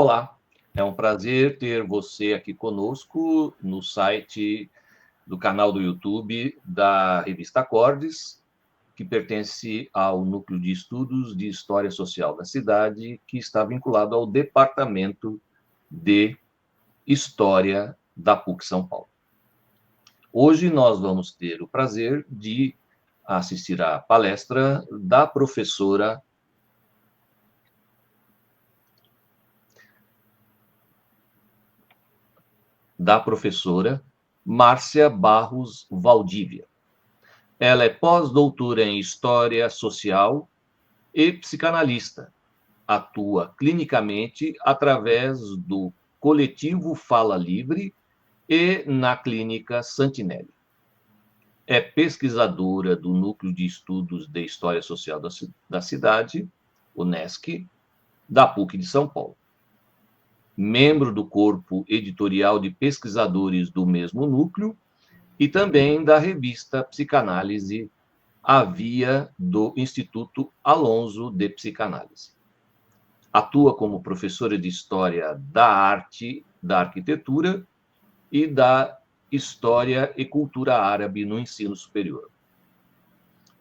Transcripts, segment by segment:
Olá, é um prazer ter você aqui conosco no site do canal do YouTube da revista Acordes, que pertence ao Núcleo de Estudos de História Social da cidade, que está vinculado ao Departamento de História da PUC São Paulo. Hoje nós vamos ter o prazer de assistir à palestra da professora Márcia Barros Valdívia. Ela é pós-doutora em História Social e psicanalista. Atua clinicamente através do coletivo Fala Livre e na Clínica Santinelli. É pesquisadora do Núcleo de Estudos de História Social da cidade, UNESCO, da PUC de São Paulo. Membro do corpo editorial de pesquisadores do mesmo núcleo e também da revista Psicanálise, a via do Instituto Alonso de Psicanálise. Atua como professora de História da Arte, da Arquitetura e da História e Cultura Árabe no ensino superior.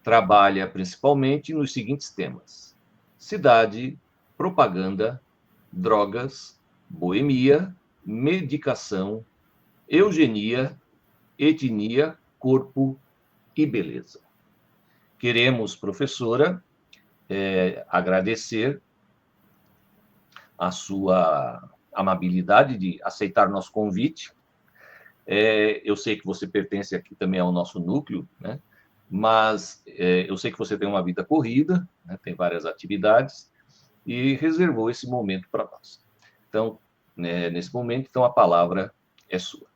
Trabalha principalmente nos seguintes temas: cidade, propaganda, drogas, boemia, medicação, eugenia, etnia, corpo e beleza. Queremos, professora, agradecer a sua amabilidade de aceitar nosso convite. Eu sei que você pertence aqui também ao nosso núcleo, né? Mas eu sei que você tem uma vida corrida, né? Tem várias atividades, e reservou esse momento para nós. Então, nesse momento, então, a palavra é sua.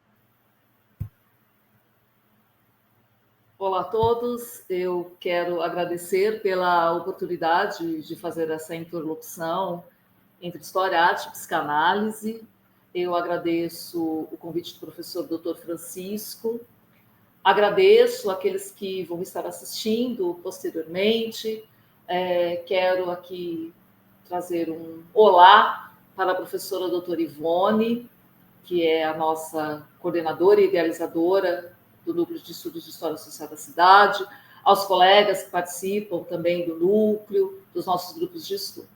Olá a todos, eu quero agradecer pela oportunidade de fazer essa interlocução entre História, Arte e Psicanálise. Eu agradeço o convite do professor Dr. Francisco, agradeço aqueles que vão estar assistindo posteriormente. Quero aqui trazer um olá para a professora doutora Ivone, que é a nossa coordenadora e idealizadora do Núcleo de Estudos de História Social da cidade, aos colegas que participam também do núcleo, dos nossos grupos de estudo.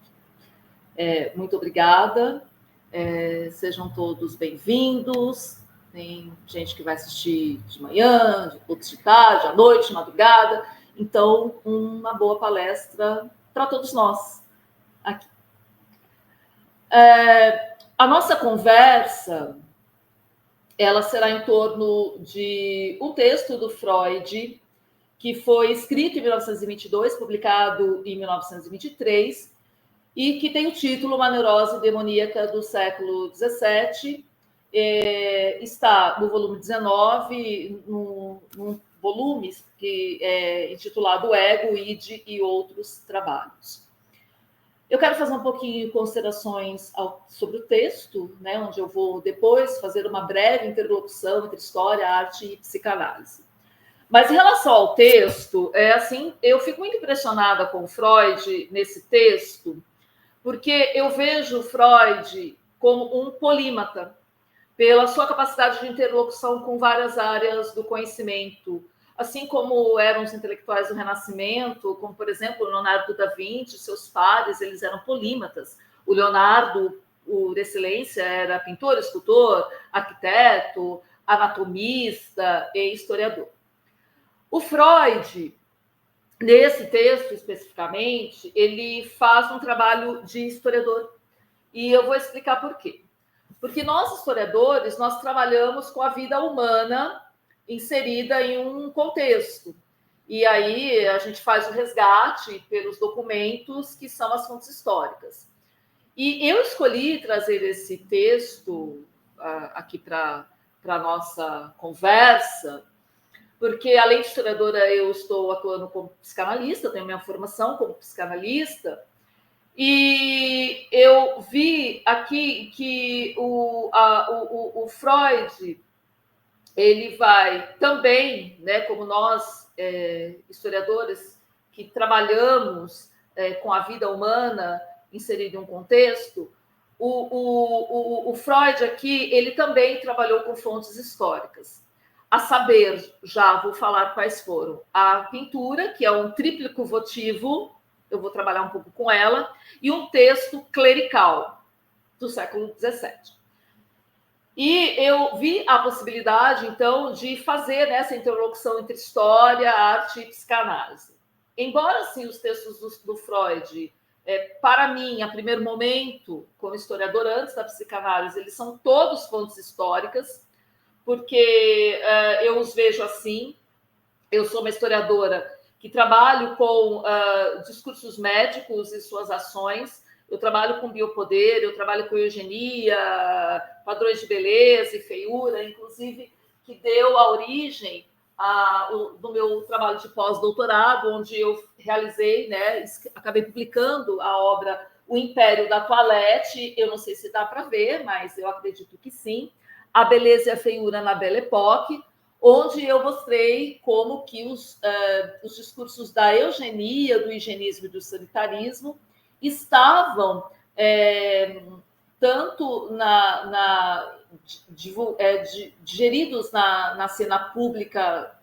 Muito obrigada, sejam todos bem-vindos. Tem gente que vai assistir de manhã, outros de tarde, à noite, de madrugada. Então, uma boa palestra para todos nós aqui. A nossa conversa, ela será em torno de um texto do Freud, que foi escrito em 1922, publicado em 1923, e que tem o título Uma Neurose Demoníaca do Século XVII. Está no volume 19, num volume que é intitulado Ego, Id e Outros Trabalhos. Eu quero fazer um pouquinho de considerações sobre o texto, né, onde eu vou depois fazer uma breve interlocução entre história, arte e psicanálise. Mas em relação ao texto, eu fico muito impressionada com Freud nesse texto, porque eu vejo Freud como um polímata, pela sua capacidade de interlocução com várias áreas do conhecimento, assim como eram os intelectuais do Renascimento, como, por exemplo, Leonardo da Vinci, seus pares, eles eram polímatas. O Leonardo, por excelência, era pintor, escultor, arquiteto, anatomista e historiador. O Freud, nesse texto especificamente, ele faz um trabalho de historiador. E eu vou explicar por quê. Porque nós, historiadores, nós trabalhamos com a vida humana inserida em um contexto. E aí a gente faz o resgate pelos documentos que são as fontes históricas. E eu escolhi trazer esse texto aqui para a nossa conversa, porque, além de historiadora, eu estou atuando como psicanalista, tenho minha formação como psicanalista, e eu vi aqui que o Freud, ele vai também, né, como nós, historiadores, que trabalhamos com a vida humana inserida em um contexto, o Freud aqui, ele também trabalhou com fontes históricas. A saber, já vou falar quais foram. A pintura, que é um tríplico votivo, eu vou trabalhar um pouco com ela, e um texto clerical do século XVII. E eu vi a possibilidade, então, de fazer essa interlocução entre história, arte e psicanálise. Embora, assim, os textos do Freud, para mim, a primeiro momento, como historiadora antes da psicanálise, eles são todos fontes históricas, porque eu os vejo assim. Eu sou uma historiadora que trabalho com discursos médicos e suas ações. Eu trabalho com biopoder, eu trabalho com eugenia, padrões de beleza e feiura, inclusive, que deu a origem do meu trabalho de pós-doutorado, onde eu realizei, né, acabei publicando a obra O Império da Toilette. Eu não sei se dá para ver, mas eu acredito que sim. A Beleza e a Feiura na Belle Époque, onde eu mostrei como que os discursos da eugenia, do higienismo e do sanitarismo estavam tanto digeridos na cena pública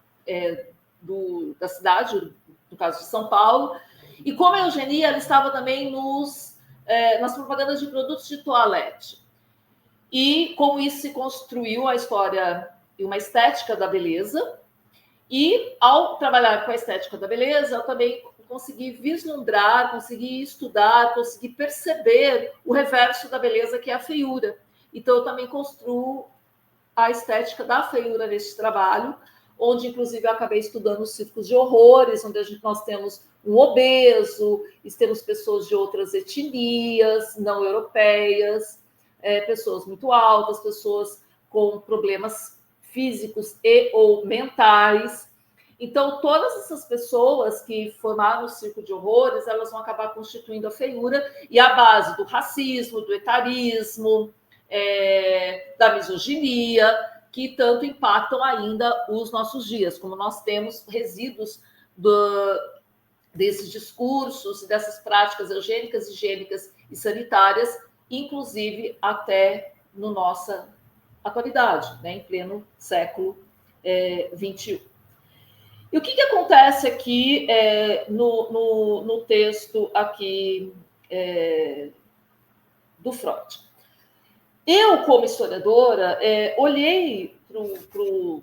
da cidade, no caso de São Paulo, e como a eugenia ela estava também nas propagandas de produtos de toalete. E como isso se construiu a história e uma estética da beleza. E, ao trabalhar com a estética da beleza, eu também consegui vislumbrar, consegui estudar, consegui perceber o reverso da beleza, que é a feiura. Então, eu também construo a estética da feiura nesse trabalho, onde, inclusive, eu acabei estudando os círculos de horrores, onde nós temos um obeso, e temos pessoas de outras etnias, não europeias, pessoas muito altas, pessoas com problemas físicos e ou mentais. Então, todas essas pessoas que formaram o círculo de horrores, elas vão acabar constituindo a feiura, e a base do racismo, do etarismo, da misoginia, que tanto impactam ainda os nossos dias, como nós temos resíduos desses discursos, dessas práticas eugênicas, higiênicas e sanitárias, inclusive até na nossa atualidade, né, em pleno século XXI. E o que acontece aqui no texto aqui do Freud? Eu, como historiadora, olhei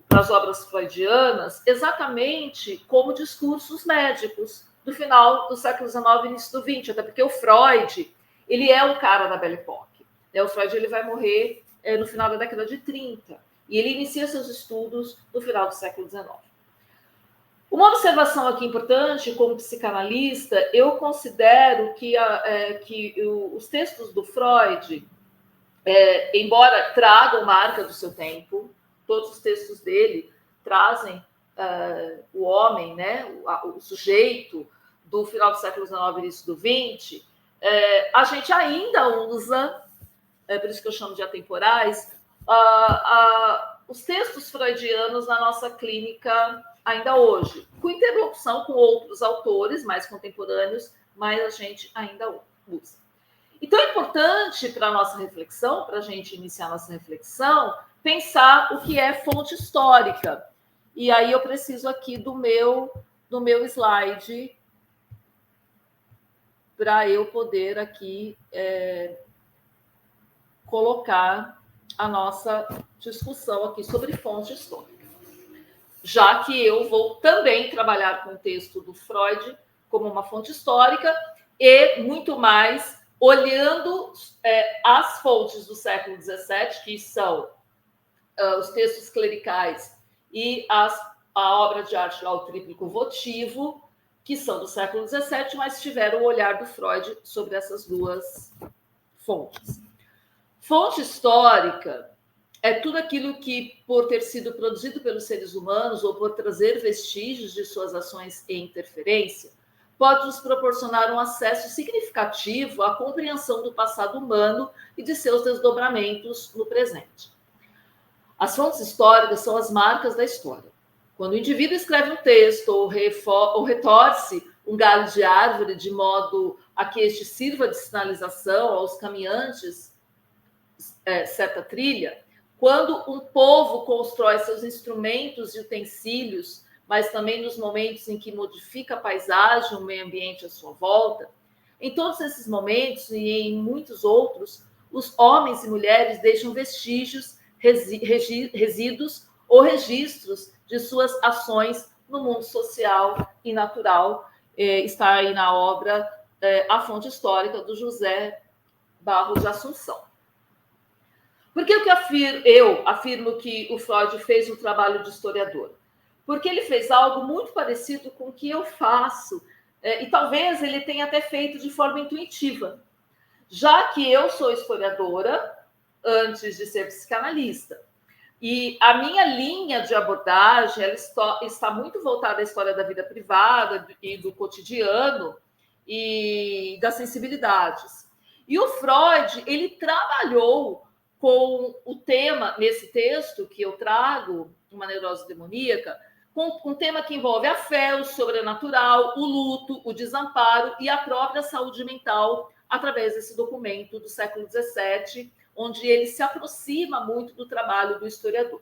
para as obras freudianas exatamente como discursos médicos do final do século XIX e início do XX, até porque o Freud, ele é um cara da Belle Époque. O Freud ele vai morrer no final da década de 30, e ele inicia seus estudos no final do século XIX. Uma observação aqui importante, como psicanalista, eu considero que os textos do Freud, embora tragam marca do seu tempo, todos os textos dele trazem o homem, né, o sujeito do final do século XIX e início do XX, a gente ainda usa, por isso que eu chamo de atemporais, os textos freudianos na nossa clínica ainda hoje, com interlocução com outros autores mais contemporâneos, mas a gente ainda usa. Então, é importante para a nossa reflexão, para a gente iniciar a nossa reflexão, pensar o que é fonte histórica. E aí eu preciso aqui do meu slide para eu poder aqui colocar a nossa discussão aqui sobre fonte histórica. Já que eu vou também trabalhar com o texto do Freud como uma fonte histórica e muito mais olhando as fontes do século XVII, que são os textos clericais e a obra de arte lá, o tríplico votivo, que são do século XVII, mas tiveram o olhar do Freud sobre essas duas fontes. Fonte histórica é tudo aquilo que, por ter sido produzido pelos seres humanos ou por trazer vestígios de suas ações e interferência, pode nos proporcionar um acesso significativo à compreensão do passado humano e de seus desdobramentos no presente. As fontes históricas são as marcas da história. Quando o indivíduo escreve um texto ou retorce um galho de árvore de modo a que este sirva de sinalização aos caminhantes certa trilha, quando um povo constrói seus instrumentos e utensílios, mas também nos momentos em que modifica a paisagem, o meio ambiente à sua volta, em todos esses momentos e em muitos outros, os homens e mulheres deixam vestígios, resíduos ou registros de suas ações no mundo social e natural. Está aí na obra A Fonte Histórica, do José Barros de Assunção. Por que eu afirmo que o Freud fez um trabalho de historiador? Porque ele fez algo muito parecido com o que eu faço, e talvez ele tenha até feito de forma intuitiva, já que eu sou historiadora antes de ser psicanalista. E a minha linha de abordagem ela está muito voltada à história da vida privada e do cotidiano e das sensibilidades. E o Freud, ele trabalhou com o tema, nesse texto que eu trago, Uma Neurose Demoníaca, com um tema que envolve a fé, o sobrenatural, o luto, o desamparo e a própria saúde mental, através desse documento do século XVII, onde ele se aproxima muito do trabalho do historiador.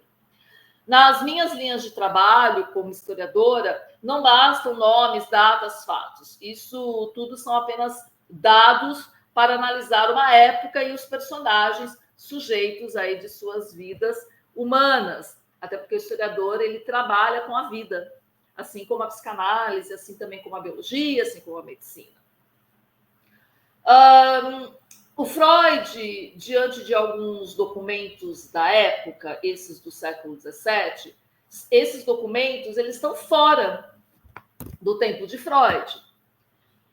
Nas minhas linhas de trabalho como historiadora, não bastam nomes, datas, fatos. Isso tudo são apenas dados para analisar uma época e os personagens sujeitos aí de suas vidas humanas. Até porque o historiador ele trabalha com a vida, assim como a psicanálise, assim também como a biologia, assim como a medicina. O Freud, diante de alguns documentos da época, esses do século XVII, esses documentos eles estão fora do tempo de Freud.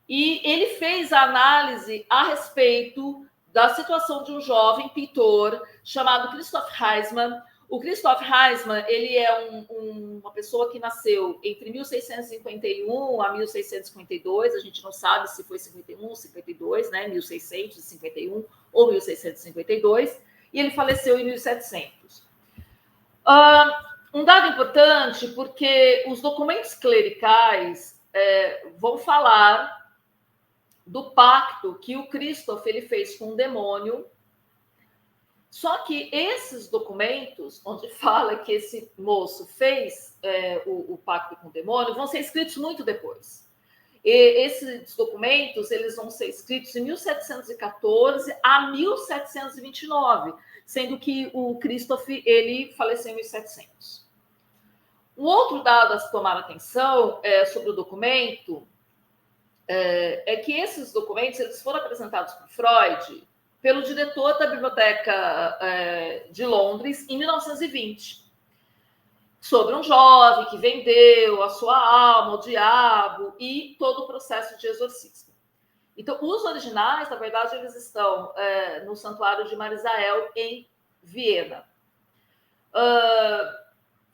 E ele fez a análise a respeito da situação de um jovem pintor chamado Christoph Heisman. O Christoph Heisman ele é uma pessoa que nasceu entre 1651 a 1652, a gente não sabe se foi 51, 52, né? 1651 ou 1652, e ele faleceu em 1700. Um dado importante, porque os documentos clericais vão falar do pacto que o Christoph ele fez com o demônio. Só que esses documentos, onde fala que esse moço fez o pacto com o demônio, vão ser escritos muito depois. E esses documentos eles vão ser escritos de 1714 a 1729, sendo que o Christoph ele faleceu em 1700. Um outro dado a se tomar atenção sobre o documento é que esses documentos eles foram apresentados por Freud pelo diretor da Biblioteca de Londres, em 1920, sobre um jovem que vendeu a sua alma ao diabo e todo o processo de exorcismo. Então, os originais, na verdade, eles estão no Santuário de Marisael, em Viena.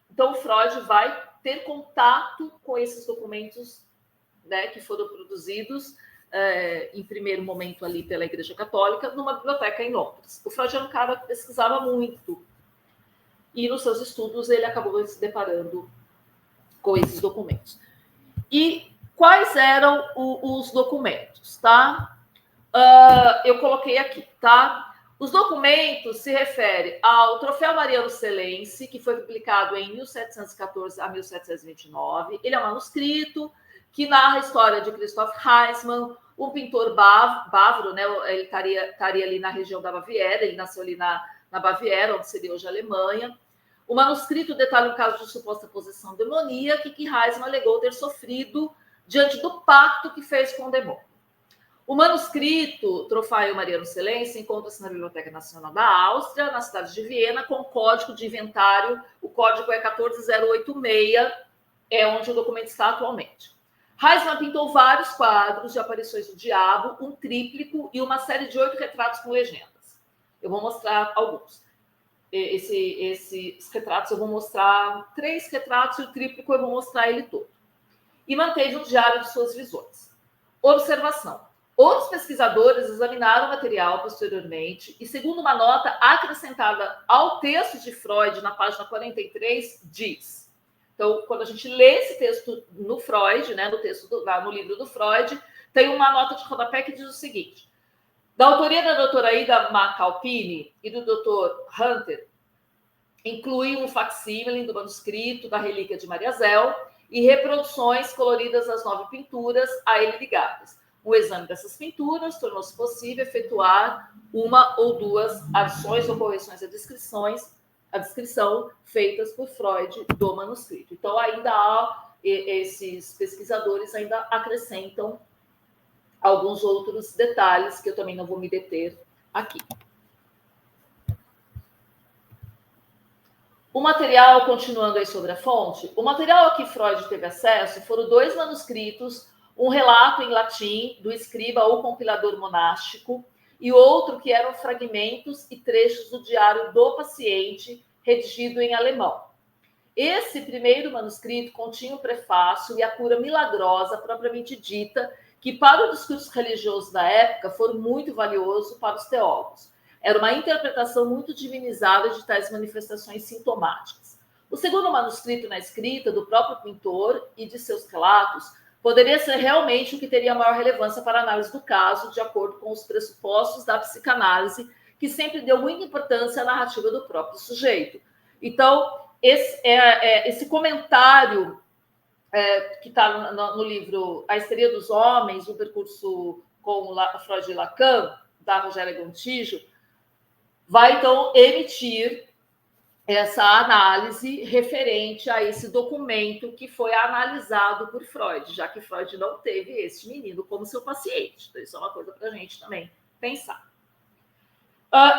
Então, Freud vai ter contato com esses documentos, né, que foram produzidos em primeiro momento ali pela Igreja Católica, numa biblioteca em Londres. O Freud era um cara que pesquisava muito e nos seus estudos ele acabou se deparando com esses documentos. E quais eram os documentos, tá? Eu coloquei aqui, tá? Os documentos se referem ao Troféu Mariano Celense, que foi publicado em 1714 a 1729. Ele é um manuscrito que narra a história de Christoph Heisman, um pintor bávaro, né? Ele estaria ali na região da Baviera, ele nasceu ali na Baviera, onde seria hoje a Alemanha. O manuscrito detalha um caso de suposta possessão demoníaca que Heisman alegou ter sofrido diante do pacto que fez com o demônio. O manuscrito Troféu Mariano Celense encontra-se na Biblioteca Nacional da Áustria, na cidade de Viena, com código de inventário. O código é 14086, é onde o documento está atualmente. Heisman pintou vários quadros de aparições do diabo, um tríplico e uma série de 8 retratos com legendas. Eu vou mostrar alguns. Esses retratos eu vou mostrar 3 retratos e o tríplico eu vou mostrar ele todo. E manteve um diário de suas visões. Observação. Outros pesquisadores examinaram o material posteriormente e, segundo uma nota acrescentada ao texto de Freud, na página 43, diz... Então, quando a gente lê esse texto no Freud, né, no livro do Freud, tem uma nota de rodapé que diz o seguinte: Da autoria da doutora Ida Macalpini e do doutor Hunter, inclui um facsímile do manuscrito da relíquia de Maria Zéu e reproduções coloridas das 9 pinturas a ele ligadas. O exame dessas pinturas tornou-se possível efetuar uma ou duas adições ou correções à descrição feitas por Freud do manuscrito. Então, ainda há, esses pesquisadores ainda acrescentam alguns outros detalhes que eu também não vou me deter aqui. O material, continuando aí sobre a fonte, o material a que Freud teve acesso foram 2 manuscritos, um relato em latim do escriba ou compilador monástico e outro que eram fragmentos e trechos do diário do paciente, redigido em alemão. Esse primeiro manuscrito continha o prefácio e a cura milagrosa propriamente dita, que para o discurso religioso da época foram muito valioso para os teólogos. Era uma interpretação muito divinizada de tais manifestações sintomáticas. O segundo manuscrito na escrita do próprio pintor e de seus relatos poderia ser realmente o que teria maior relevância para a análise do caso, de acordo com os pressupostos da psicanálise, que sempre deu muita importância à narrativa do próprio sujeito. Então, esse comentário que está no livro A Histeria dos Homens, um percurso com Freud e Lacan, da Rogéria Gontijo, vai, então, emitir essa análise referente a esse documento que foi analisado por Freud, já que Freud não teve esse menino como seu paciente. Então, isso é uma coisa para a gente também pensar.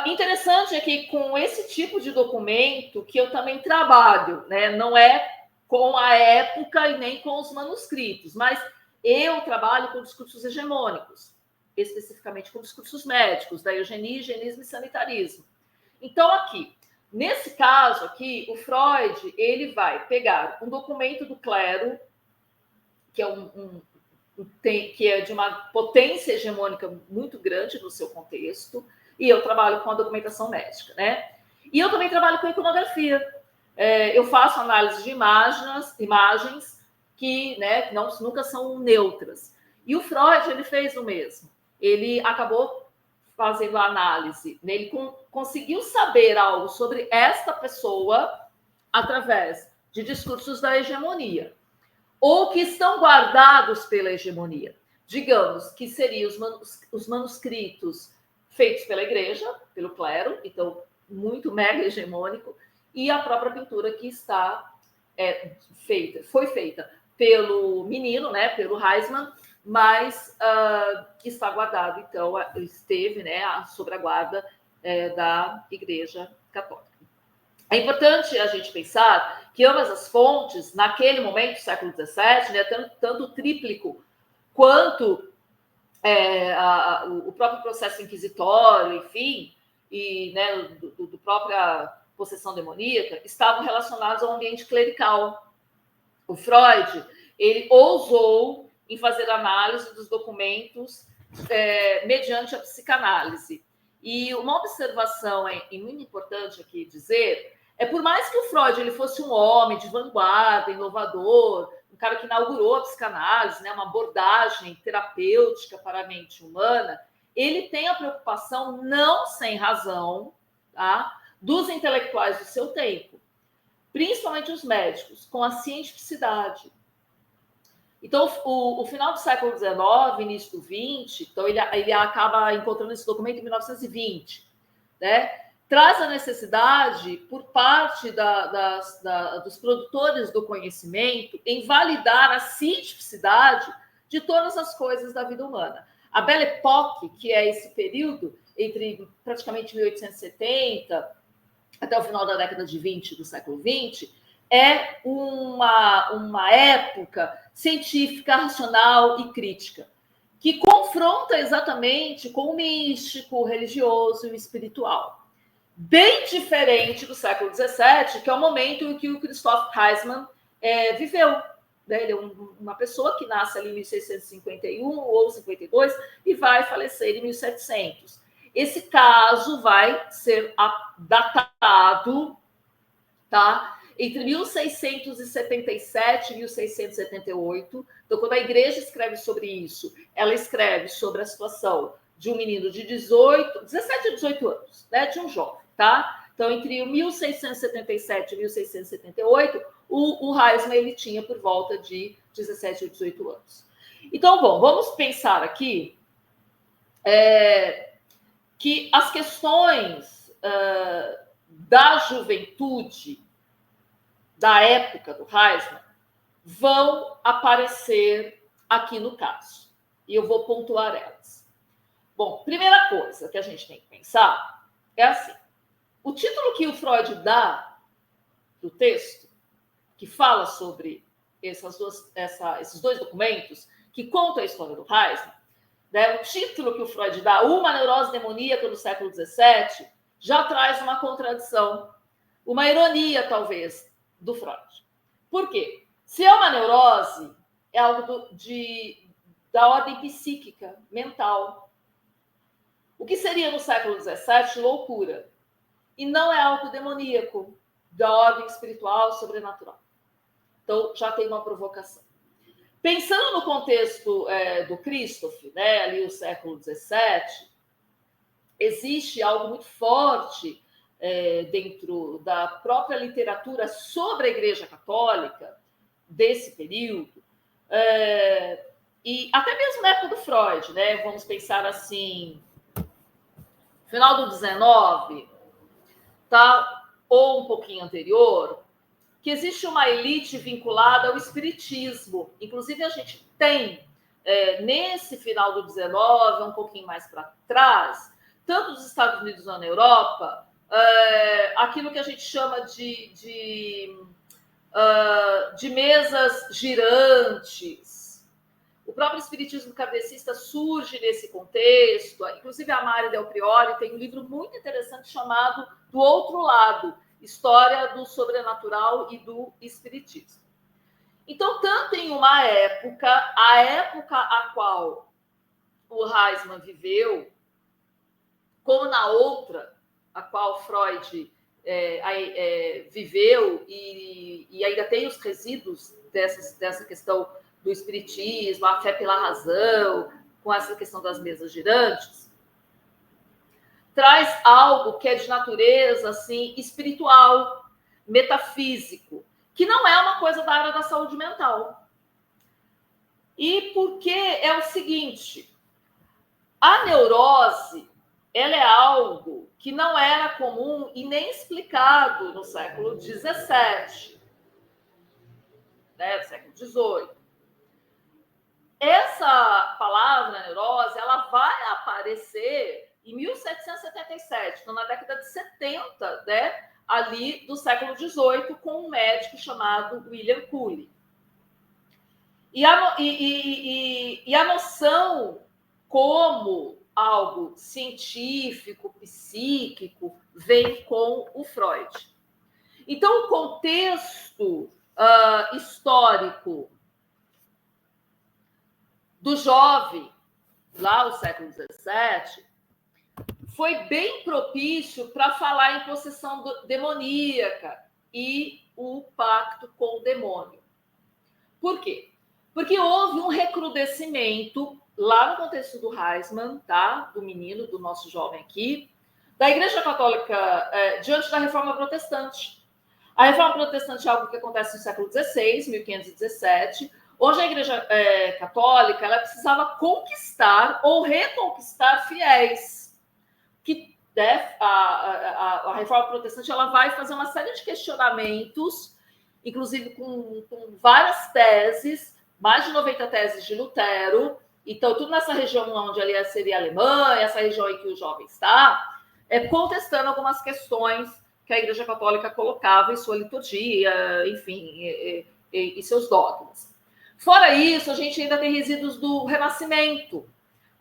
Interessante é que com esse tipo de documento que eu também trabalho, né, não é com a época e nem com os manuscritos, mas eu trabalho com discursos hegemônicos, especificamente com discursos médicos, da eugenia, higienismo e sanitarismo. Então, aqui, nesse caso aqui, o Freud, ele vai pegar um documento do clero, que é que é de uma potência hegemônica muito grande no seu contexto, e eu trabalho com a documentação médica, né? E eu também trabalho com iconografia. Eu faço análise de imagens que, né, nunca são neutras. E o Freud, ele fez o mesmo. Ele acabou fazendo a análise, né? Ele conseguiu saber algo sobre esta pessoa através de discursos da hegemonia, ou que estão guardados pela hegemonia. Digamos que seriam os manuscritos feitos pela igreja, pelo clero, então muito mega hegemônico, e a própria pintura que está foi feita pelo menino, né, pelo Heisman, mas está guardado, então, esteve, né, sob a guarda da Igreja Católica. É importante a gente pensar que ambas as fontes, naquele momento, século XVII, né, tanto o tríplico quanto o próprio processo inquisitório, enfim, e, né, do própria possessão demoníaca, estavam relacionados ao ambiente clerical. O Freud, ele ousou em fazer análise dos documentos mediante a psicanálise. E uma observação muito importante aqui dizer por mais que o Freud ele fosse um homem de vanguarda, inovador, um cara que inaugurou a psicanálise, né, uma abordagem terapêutica para a mente humana, ele tem a preocupação, não sem razão, tá, dos intelectuais do seu tempo, principalmente os médicos, com a cientificidade. Então, o final do século XIX, início do XX, então ele acaba encontrando esse documento em 1920, né? Traz a necessidade, por parte dos produtores do conhecimento, em validar a cientificidade de todas as coisas da vida humana. A Belle Époque, que é esse período entre praticamente 1870 até o final da década de 20 do século 20, é uma época científica, racional e crítica, que confronta exatamente com o místico, o religioso e o espiritual. Bem diferente do século XVII, que é o momento em que o Christoph Heisman viveu. Né? Ele é uma pessoa que nasce ali em 1651 ou 52 e vai falecer em 1700. Esse caso vai ser datado, tá, entre 1677 e 1678. Então, quando a igreja escreve sobre isso, ela escreve sobre a situação de um menino de 17 a 18 anos, né, de um jovem, tá? Então, entre 1677 e 1678, o Heisman ele tinha por volta de 17 a 18 anos. Então, bom, vamos pensar aqui que as questões da juventude da época do Heisman vão aparecer aqui no caso. E eu vou pontuar elas. Bom, primeira coisa que a gente tem que pensar é assim. O título que o Freud dá do texto, que fala sobre esses dois documentos, que contam a história do Heisman, né, o título que o Freud dá, Uma Neurose Demoníaca no século XVII, já traz uma contradição, uma ironia, talvez, do Freud. Por quê? Se é uma neurose, é algo da ordem psíquica, mental. O que seria no século XVII loucura. E não é algo demoníaco, da ordem espiritual, sobrenatural. Então, já tem uma provocação. Pensando no contexto do Christoph, né, ali o século XVII, existe algo muito forte dentro da própria literatura sobre a Igreja Católica desse período, e até mesmo na época do Freud, né? Vamos pensar assim, final do 19, tá? Ou um pouquinho anterior, que existe uma elite vinculada ao espiritismo. Inclusive, a gente tem, nesse final do 19, um pouquinho mais para trás, tanto nos Estados Unidos quanto na Europa, aquilo que a gente chama de mesas girantes. O próprio espiritismo kardecista surge nesse contexto. Inclusive, a Mari Del Priore tem um livro muito interessante chamado Do Outro Lado, História do Sobrenatural e do Espiritismo. Então, tanto em uma época, a época a qual o Heisman viveu, como na outra, a qual Freud viveu e ainda tem os resíduos dessa questão do espiritismo, a fé pela razão, com essa questão das mesas girantes, traz algo que é de natureza assim, espiritual, metafísico, que não é uma coisa da área da saúde mental. E porque é o seguinte, a neurose, ela é algo que não era comum e nem explicado no século XVII, né, no século XVIII. Essa palavra neurose, ela vai aparecer em 1777, então na década de 70, né, ali do século XVIII, com um médico chamado William Cooley. E a noção como algo científico, psíquico, vem com o Freud. Então, o contexto histórico do jovem, lá no século XVII, foi bem propício para falar em possessão demoníaca e o pacto com o demônio. Por quê? Porque houve um recrudescimento lá no contexto do Heisman, tá? Do menino, do nosso jovem aqui, da Igreja Católica diante da Reforma Protestante. A Reforma Protestante é algo que acontece no século XVI, 1517, onde a Igreja Católica ela precisava conquistar ou reconquistar fiéis. Que a Reforma Protestante ela vai fazer uma série de questionamentos, inclusive com várias teses, mais de 90 teses de Lutero. Então, tudo nessa região onde ali seria a Alemanha, essa região em que o jovem está, contestando algumas questões que a Igreja Católica colocava em sua liturgia, enfim, e seus dogmas. Fora isso, a gente ainda tem resíduos do Renascimento,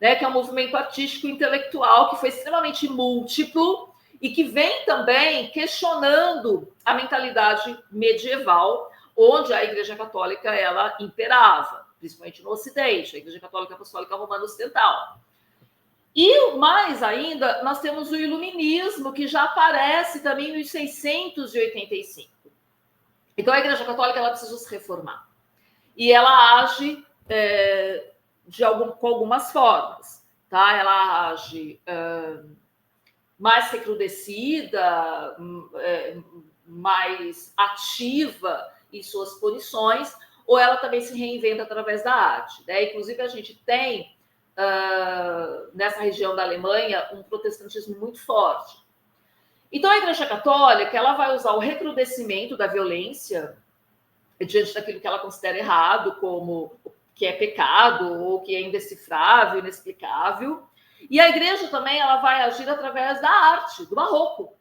né, que é um movimento artístico e intelectual que foi extremamente múltiplo e que vem também questionando a mentalidade medieval, onde a Igreja Católica ela imperava, principalmente no Ocidente, a Igreja Católica Apostólica Romana Ocidental. E mais ainda, nós temos o Iluminismo, que já aparece também em 1685. Então, a Igreja Católica ela precisa se reformar. E ela age com algumas formas. tá? Ela age mais recrudescida, mais ativa em suas posições, ou ela também se reinventa através da arte, né? Inclusive, a gente tem, nessa região da Alemanha, um protestantismo muito forte. Então, a Igreja Católica ela vai usar o recrudescimento da violência diante daquilo que ela considera errado, como que é pecado, ou que é indecifrável, inexplicável. E a Igreja também ela vai agir através da arte, do barroco.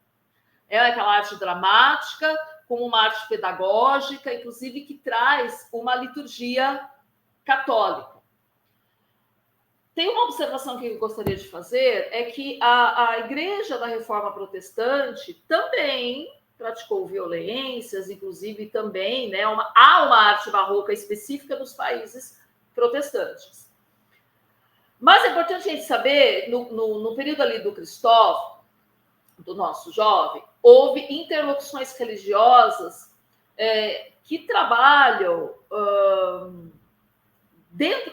É aquela arte dramática, como uma arte pedagógica, inclusive que traz uma liturgia católica. Tem uma observação que eu gostaria de fazer, é que a Igreja da Reforma Protestante também praticou violências, inclusive também, né, há uma arte barroca específica nos países protestantes. Mas é importante a gente saber, no período ali do Cristóvão, do nosso jovem, houve interlocuções religiosas que trabalham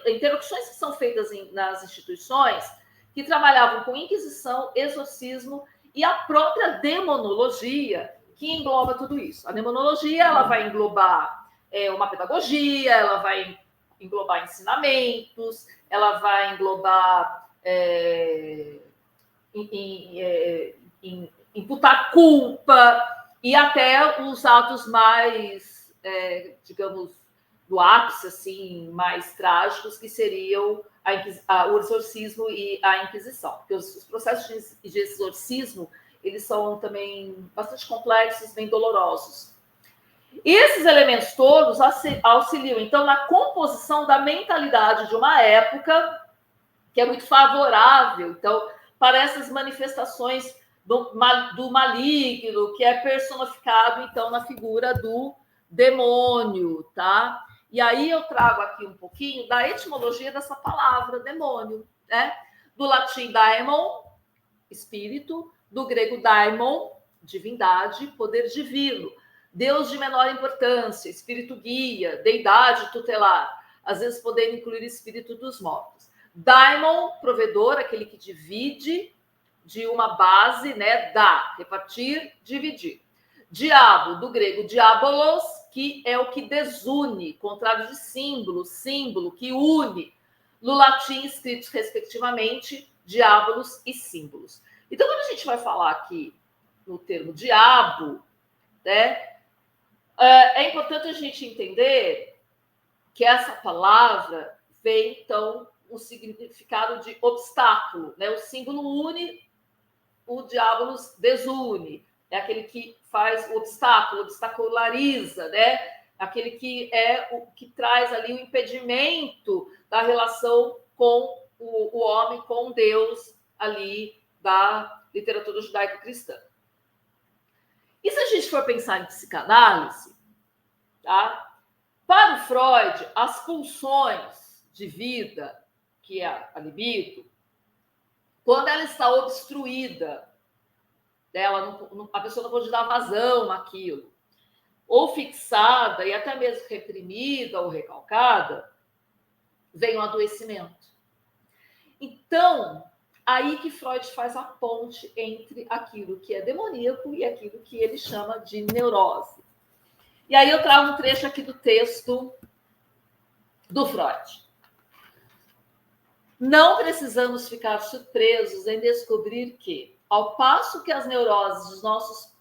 interlocuções que são feitas nas instituições que trabalhavam com inquisição, exorcismo e a própria demonologia, que engloba tudo isso. A demonologia ela vai englobar uma pedagogia, ela vai englobar ensinamentos, ela vai englobar imputar culpa e até os atos mais, digamos, do ápice, assim, mais trágicos, que seriam o exorcismo e a Inquisição. Porque os processos de exorcismo, eles são também bastante complexos, bem dolorosos. E esses elementos todos auxiliam, então, na composição da mentalidade de uma época que é muito favorável, então, para essas manifestações do maligno, que é personificado, então, na figura do demônio, tá? E aí eu trago aqui um pouquinho da etimologia dessa palavra, demônio, né? Do latim daimon, espírito, do grego daimon, divindade, poder divino, Deus de menor importância, espírito guia, deidade tutelar, às vezes podendo incluir espírito dos mortos. Daimon, provedor, aquele que divide de uma base, né? Dar, repartir, dividir. Diabo, do grego diabolos, que é o que desune, contrário de símbolo, símbolo que une, no latim escritos respectivamente, diabolos e símbolos. Então, quando a gente vai falar aqui no termo diabo, né, é importante a gente entender que essa palavra vem, então, o significado de obstáculo, né? O símbolo une, o diabolos desune. É aquele que faz o obstáculo, obstaculariza, né? Aquele que é o que traz ali o impedimento da relação com o homem, com Deus, ali da literatura judaico-cristã. E se a gente for pensar em psicanálise, tá? Para o Freud, as pulsões de vida, que é a libido, quando ela está obstruída, a pessoa não pode dar vazão àquilo, ou fixada e até mesmo reprimida ou recalcada, vem o adoecimento. Então, aí que Freud faz a ponte entre aquilo que é demoníaco e aquilo que ele chama de neurose. E aí eu trago um trecho aqui do texto do Freud. Não precisamos ficar surpresos em descobrir que, ao passo que as neuroses dos nossos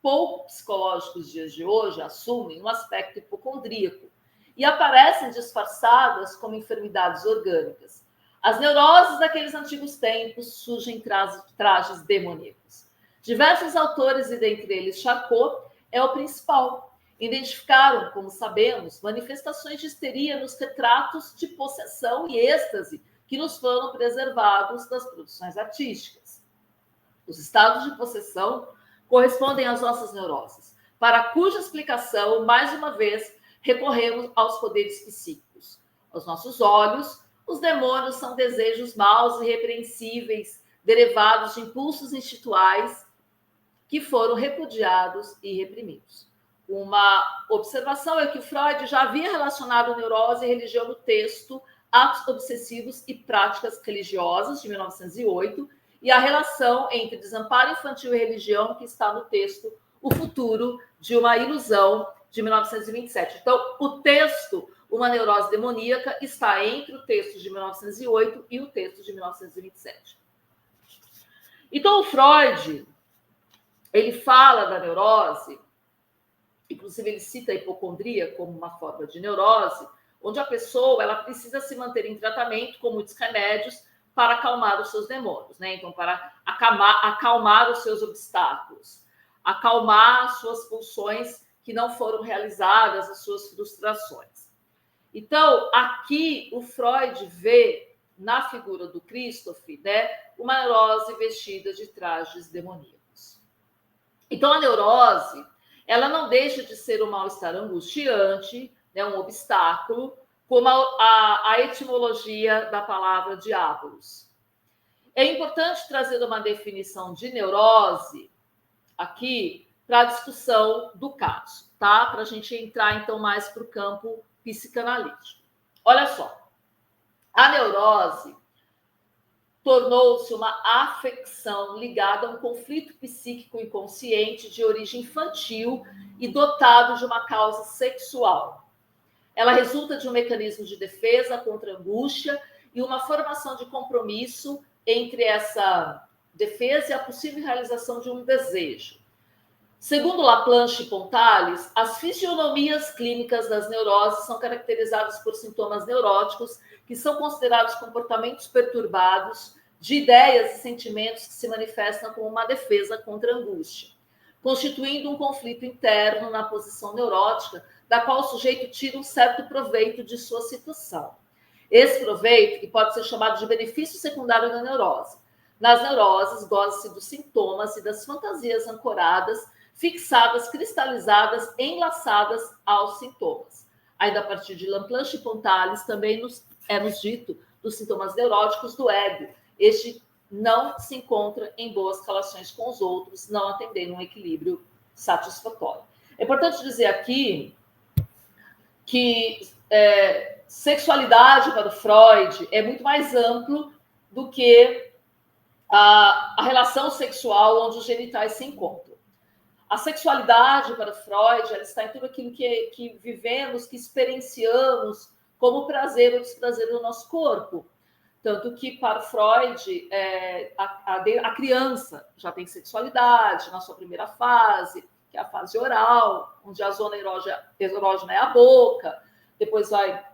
pouco psicológicos dias de hoje assumem um aspecto hipocondríaco e aparecem disfarçadas como enfermidades orgânicas, as neuroses daqueles antigos tempos surgem trajes demoníacos. Diversos autores, e dentre eles Charcot, é o principal, identificaram, como sabemos, manifestações de histeria nos retratos de possessão e êxtase que nos foram preservados das produções artísticas. Os estados de possessão correspondem às nossas neuroses, para cuja explicação, mais uma vez, recorremos aos poderes psíquicos. Aos nossos olhos, os demônios são desejos maus e irrepreensíveis, derivados de impulsos instintuais que foram repudiados e reprimidos. Uma observação é que Freud já havia relacionado neurose e religião no texto Atos Obsessivos e Práticas Religiosas, de 1908, e a relação entre desamparo infantil e religião, que está no texto O Futuro de uma Ilusão, de 1927. Então, o texto Uma Neurose Demoníaca está entre o texto de 1908 e o texto de 1927. Então, o Freud, ele fala da neurose, inclusive ele cita a hipocondria como uma forma de neurose, onde a pessoa ela precisa se manter em tratamento com muitos remédios para acalmar os seus demônios, né? Então, para acalmar os seus obstáculos, acalmar as suas pulsões que não foram realizadas, as suas frustrações. Então, aqui o Freud vê na figura do Christoph, né, uma neurose vestida de trajes demoníacos. Então, a neurose, ela não deixa de ser um mal-estar angustiante, né, um obstáculo, como a etimologia da palavra diabolos. É importante trazer uma definição de neurose aqui para a discussão do caso, tá? Para a gente entrar, então, mais para o campo psicanalítico. Olha só, a neurose tornou-se uma afecção ligada a um conflito psíquico inconsciente de origem infantil e dotado de uma causa sexual. Ela resulta de um mecanismo de defesa contra a angústia e uma formação de compromisso entre essa defesa e a possível realização de um desejo. Segundo Laplanche e Pontales, as fisionomias clínicas das neuroses são caracterizadas por sintomas neuróticos que são considerados comportamentos perturbados de ideias e sentimentos que se manifestam como uma defesa contra a angústia, constituindo um conflito interno na posição neurótica, da qual o sujeito tira um certo proveito de sua situação. Esse proveito, que pode ser chamado de benefício secundário da neurose. Nas neuroses, goza-se dos sintomas e das fantasias ancoradas, fixadas, cristalizadas, enlaçadas aos sintomas. Ainda a partir de Laplanche e Pontales, também nos dito dos sintomas neuróticos do ego. Este não se encontra em boas relações com os outros, não atendendo um equilíbrio satisfatório. É importante dizer aqui que sexualidade para o Freud é muito mais amplo do que a relação sexual onde os genitais se encontram. A sexualidade para Freud ela está em tudo aquilo que vivemos, que experienciamos como prazer ou desprazer do nosso corpo. Tanto que, para Freud, a criança já tem sexualidade na sua primeira fase, que é a fase oral, onde a zona erógena é a boca, depois vai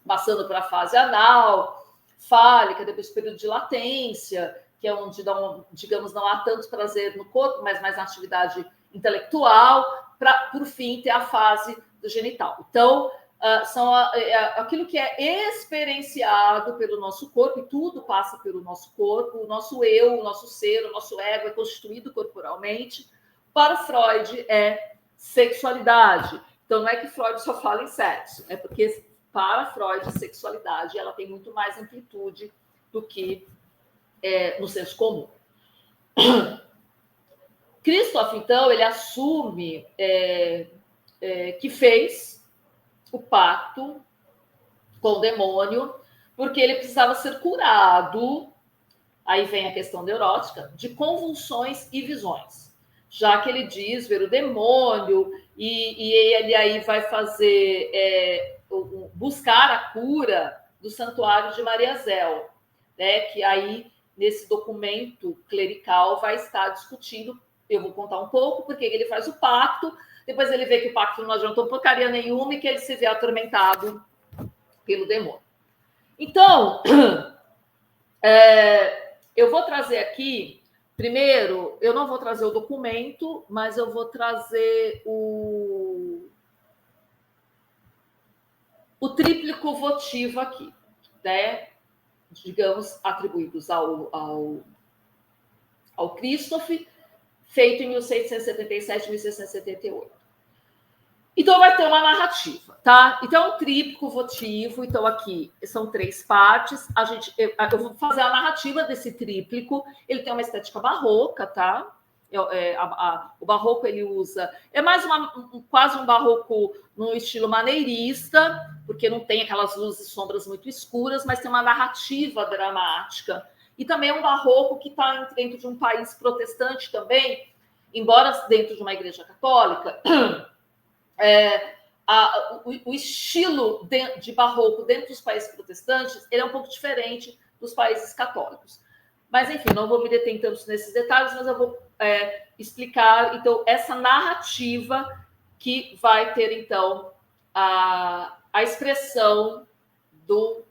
passando para a fase anal, fálica, depois o período de latência, que é onde, digamos, não há tanto prazer no corpo, mas mais na atividade intelectual, para, por fim, ter a fase do genital. Então, são aquilo que é experienciado pelo nosso corpo, e tudo passa pelo nosso corpo, o nosso eu, o nosso ser, o nosso ego é constituído corporalmente. Para Freud é sexualidade. Então não é que Freud só fala em sexo, é porque para Freud a sexualidade ela tem muito mais amplitude do que no senso comum. Christoph, então, ele assume que fez o pacto com o demônio, porque ele precisava ser curado, aí vem a questão neurótica, de convulsões e visões. Já que ele diz ver o demônio, e ele aí vai fazer, buscar a cura do Santuário de Maria Zél, né? Que aí, nesse documento clerical, vai estar discutindo, eu vou contar um pouco, porque ele faz o pacto, depois ele vê que o pacto não adiantou porcaria nenhuma e que ele se vê atormentado pelo demônio. Então, eu vou trazer aqui, primeiro, eu não vou trazer o documento, mas eu vou trazer o tríplico votivo aqui, né? Digamos, atribuídos ao Christoph, feito em 1677 e 1678. Então, vai ter uma narrativa, tá? Então, é um tríplico votivo. Então, aqui são 3 partes. Eu vou fazer a narrativa desse tríplico. Ele tem uma estética barroca, tá? O barroco ele usa... É mais quase um barroco no estilo maneirista, porque não tem aquelas luzes e sombras muito escuras, mas tem uma narrativa dramática. E também é um barroco que está dentro de um país protestante também, embora dentro de uma igreja católica, o estilo de barroco dentro dos países protestantes ele é um pouco diferente dos países católicos. Mas, enfim, não vou me deter tanto nesses detalhes, mas eu vou explicar, então, essa narrativa que vai ter, então, a expressão do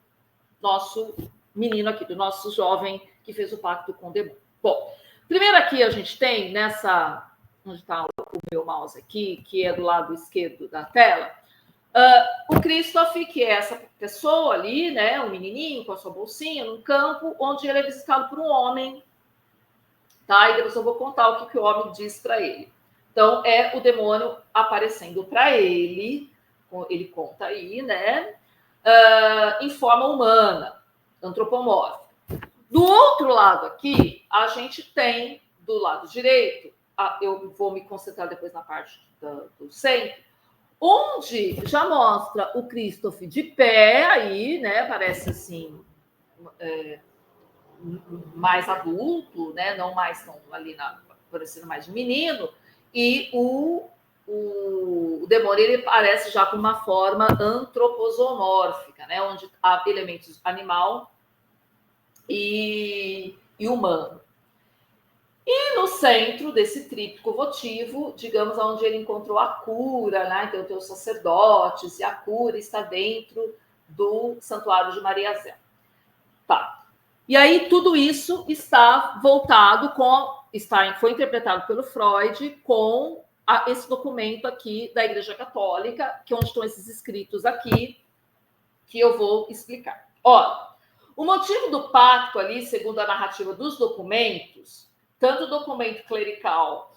nosso menino aqui, do nosso jovem que fez o pacto com o demônio. Bom, primeiro aqui a gente tem nessa... Onde está o meu mouse aqui, que é do lado esquerdo da tela, o Christoph, que é essa pessoa ali, né, um menininho com a sua bolsinha, num campo, onde ele é visitado por um homem, tá? E depois eu vou contar o que o homem diz para ele. Então, é o demônio aparecendo para ele conta aí, né, em forma humana, antropomórfica. Do outro lado aqui, a gente tem, do lado direito, eu vou me concentrar depois na parte do centro, onde já mostra o Christoph de pé aí, né? Parece assim, mais adulto, né? Não mais tão ali parecendo mais de menino, e o demônio ele parece já com uma forma antroposomórfica, né? Onde há elementos animal e humano. E no centro desse tríptico votivo, digamos, onde ele encontrou a cura, né? Então tem os sacerdotes, e a cura está dentro do Santuário de Maria Zélia. Tá. E aí tudo isso está voltado foi interpretado pelo Freud com esse documento aqui da Igreja Católica, que é onde estão esses escritos aqui, que eu vou explicar. Olha, o motivo do pacto ali, segundo a narrativa dos documentos, tanto o documento clerical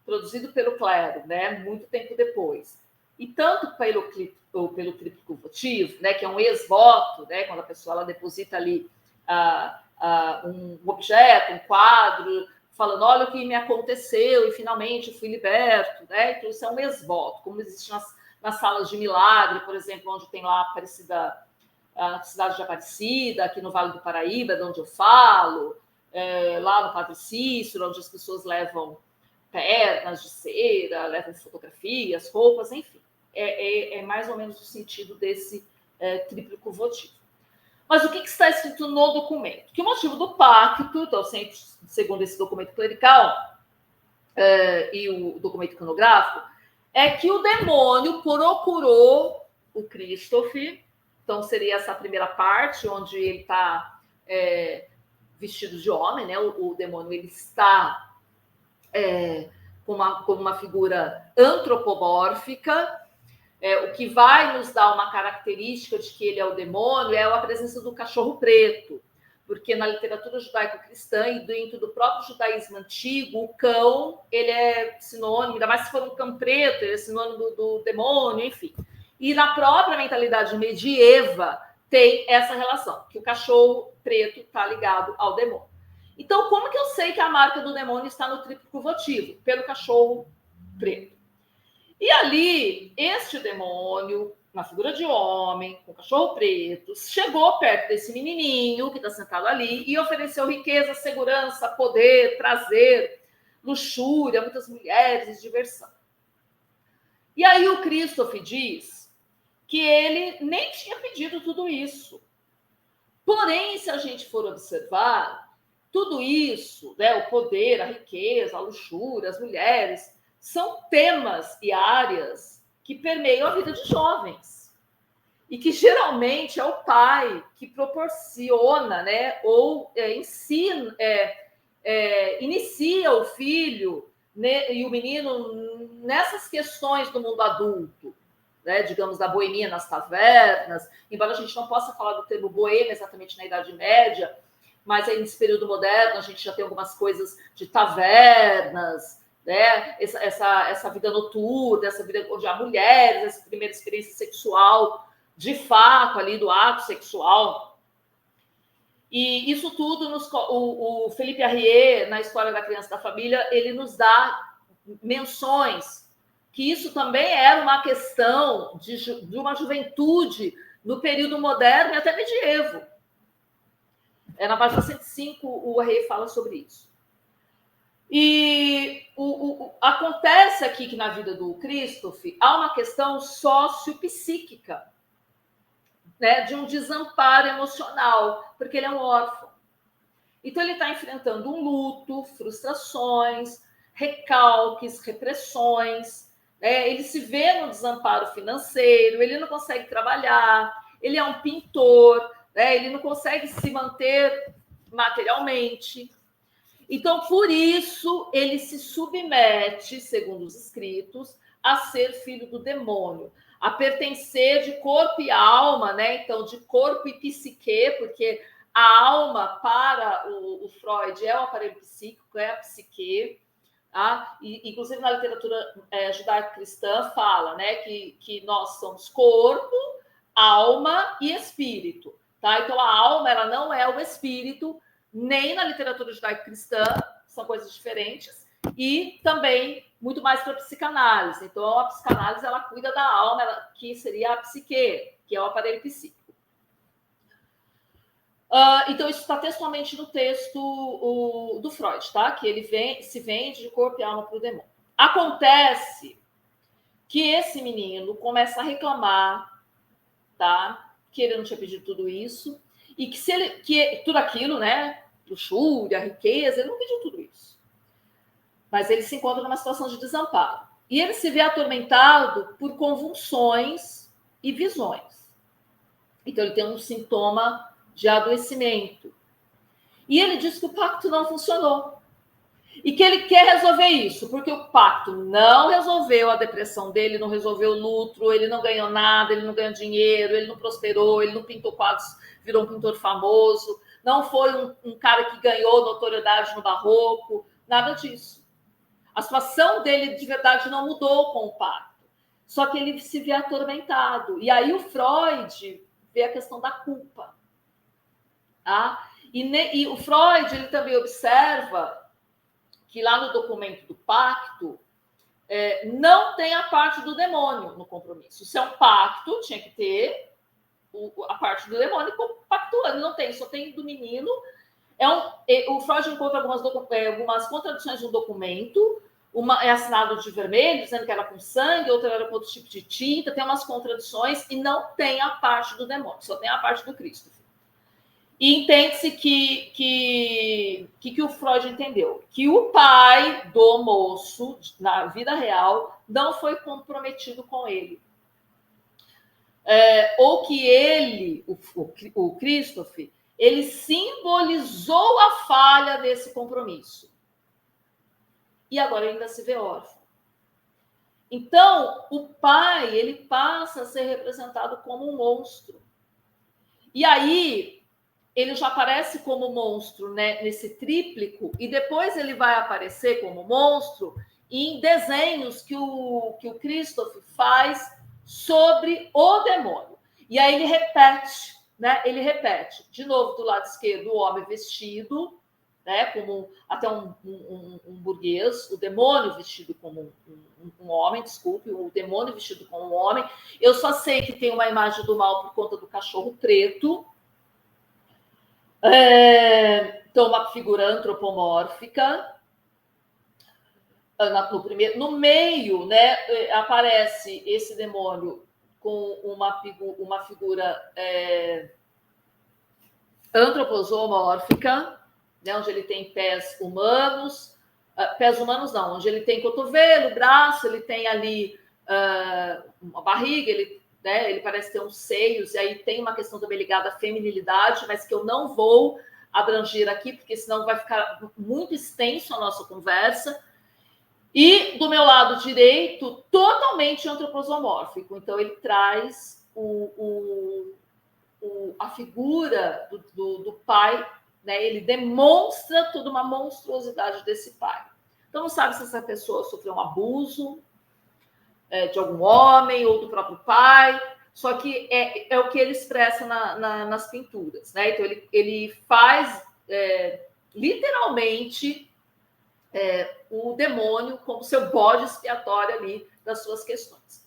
produzido pelo clero, né, muito tempo depois, e tanto pelo tríptico votivo, né, que é um ex-voto, né, quando a pessoa ela deposita ali um objeto, um quadro, falando, olha o que me aconteceu e finalmente eu fui liberto, né? Então isso é um ex-voto, como existe nas salas de milagre, por exemplo, onde tem lá a cidade de Aparecida, aqui no Vale do Paraíba, de onde eu falo, lá no Padre Cícero, onde as pessoas levam pernas de cera, levam fotografias, roupas, enfim. É mais ou menos o sentido desse tríptico votivo. Mas o que está escrito no documento? Que o motivo do pacto, então, segundo esse documento clerical e o documento iconográfico, é que o demônio procurou o Christoph. Então, seria essa primeira parte, onde ele está vestido de homem, né? O demônio ele está como uma figura antropomórfica. O que vai nos dar uma característica de que ele é o demônio é a presença do cachorro preto, porque na literatura judaico-cristã e dentro do próprio judaísmo antigo, o cão ele é sinônimo, ainda mais se for um cão preto, ele é sinônimo do demônio, enfim. E na própria mentalidade medieva tem essa relação, que o cachorro preto está ligado ao demônio. Então, como que eu sei que a marca do demônio está no tríptico votivo? Pelo cachorro preto. E ali, este demônio, na figura de homem, com cachorro preto, chegou perto desse menininho que está sentado ali e ofereceu riqueza, segurança, poder, prazer, luxúria, muitas mulheres e diversão. E aí o Christoph diz que ele nem tinha pedido tudo isso. Porém, se a gente for observar, tudo isso, né, o poder, a riqueza, a luxúria, as mulheres, são temas e áreas que permeiam a vida de jovens. E que geralmente é o pai que proporciona, né, ou ensina, inicia o filho, né, e o menino nessas questões do mundo adulto, né, digamos, da boemia nas tavernas, embora a gente não possa falar do termo boêmia exatamente na Idade Média, mas aí nesse período moderno a gente já tem algumas coisas de tavernas, né? Essa vida noturna, essa vida onde há mulheres, essa primeira experiência sexual, de fato, ali do ato sexual. E isso tudo, o Felipe Arrier, na História da Criança e da Família, ele nos dá menções que isso também era uma questão de uma juventude no período moderno e até medievo. Na página 105, o Arrier fala sobre isso. E acontece aqui que na vida do Christoph há uma questão sociopsíquica, né, de um desamparo emocional, porque ele é um órfão. Então, ele está enfrentando um luto, frustrações, recalques, repressões, né? Ele se vê no desamparo financeiro, ele não consegue trabalhar, ele é um pintor, né? Ele não consegue se manter materialmente. Então, por isso, ele se submete, segundo os escritos, a ser filho do demônio, a pertencer de corpo e alma, né? Então, de corpo e psique, porque a alma para o Freud é o aparelho psíquico, é a psique. Tá? E, inclusive, na literatura judaico-cristã fala, né, que nós somos corpo, alma e espírito. Tá? Então, a alma ela não é o espírito, nem na literatura judaico-cristã, são coisas diferentes, e também muito mais para a psicanálise. Então, a psicanálise ela cuida da alma, que seria a psique, que é o aparelho psíquico. Então, isso está textualmente no texto do Freud, tá? Que ele se vende de corpo e alma para o demônio. Acontece que esse menino começa a reclamar, tá? Que ele não tinha pedido tudo isso, e que tudo aquilo, né? Luxúria, riqueza, ele não pediu tudo isso. Mas ele se encontra numa situação de desamparo. E ele se vê atormentado por convulsões e visões. Então, ele tem um sintoma de adoecimento. E ele diz que o pacto não funcionou. E que ele quer resolver isso, porque o pacto não resolveu a depressão dele, não resolveu o luto, ele não ganhou nada, ele não ganhou dinheiro, ele não prosperou, ele não pintou quadros, virou um pintor famoso, não foi um cara que ganhou notoriedade no barroco, nada disso. A situação dele de verdade não mudou com o pacto, só que ele se vê atormentado. E aí o Freud vê a questão da culpa. Tá? E o Freud ele também observa que lá no documento do pacto não tem a parte do demônio no compromisso. Se é um pacto, tinha que ter a parte do demônio pactuando. Não tem, só tem do menino. O Freud encontra algumas contradições no documento. Uma é assinado de vermelho, dizendo que era com sangue, outra era com outro tipo de tinta. Tem umas contradições e não tem a parte do demônio, só tem a parte do Cristo. E entende-se que o Freud entendeu? Que o pai do moço, na vida real, não foi comprometido com ele. Ou que ele, o Christoph, ele simbolizou a falha desse compromisso. E agora ele ainda se vê órfão. Então, o pai, ele passa a ser representado como um monstro. E aí ele já aparece como monstro, né, nesse tríplico, e depois ele vai aparecer como monstro em desenhos que o Christoph faz sobre o demônio. E aí ele repete, né? Ele repete, de novo, do lado esquerdo, o homem vestido, né, como até um burguês, o demônio vestido como um homem, desculpe, o demônio vestido como um homem. Eu só sei que tem uma imagem do mal por conta do cachorro preto. Então, uma figura antropomórfica. No meio, né, aparece esse demônio com uma figura antroposomórfica, né, onde ele tem pés humanos não, onde ele tem cotovelo, braço, ele tem ali uma barriga, ele parece ter uns seios, e aí tem uma questão também ligada à feminilidade, mas que eu não vou abranger aqui, porque senão vai ficar muito extenso a nossa conversa. E do meu lado direito, totalmente antroposomórfico. Então, ele traz a figura do pai, né? Ele demonstra toda uma monstruosidade desse pai. Então, não sabe se essa pessoa sofreu um abuso de algum homem ou do próprio pai, só que é o que ele expressa nas pinturas, né? Então, ele faz literalmente o demônio como seu bode expiatório ali das suas questões.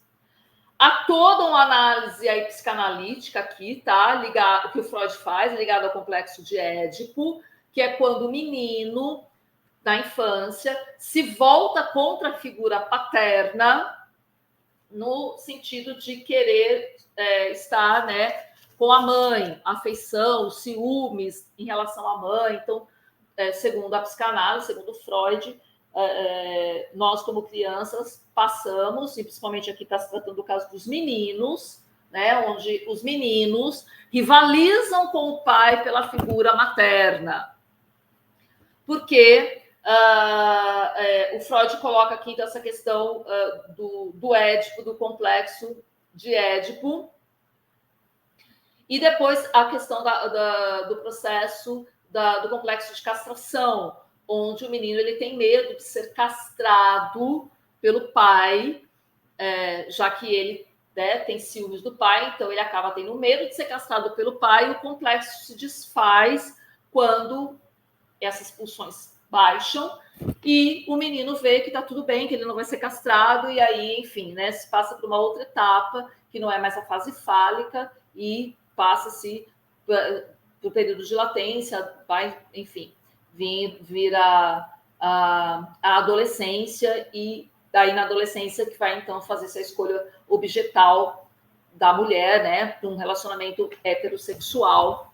Há toda uma análise aí psicanalítica aqui, tá? Ligado, que o Freud faz, ligado ao complexo de Édipo, que é quando o menino, na infância, se volta contra a figura paterna, no sentido de querer estar, né, com a mãe, afeição, ciúmes em relação à mãe. Então, segundo a psicanálise, segundo Freud, nós, como crianças, passamos, e principalmente aqui está se tratando do caso dos meninos, né, onde os meninos rivalizam com o pai pela figura materna. Porque o Freud coloca aqui então, essa questão do Édipo, do complexo de Édipo, e depois a questão do processo do complexo de castração, onde o menino ele tem medo de ser castrado pelo pai, já que ele tem ciúmes do pai, então ele acaba tendo medo de ser castrado pelo pai, e o complexo se desfaz quando essas pulsões baixam e o menino vê que está tudo bem, que ele não vai ser castrado, e aí, enfim, né, se passa por uma outra etapa, que não é mais a fase fálica, e passa-se por período de latência, vai, enfim, vir a adolescência, e daí na adolescência que vai, então, fazer essa escolha objetal da mulher, né, para um relacionamento heterossexual,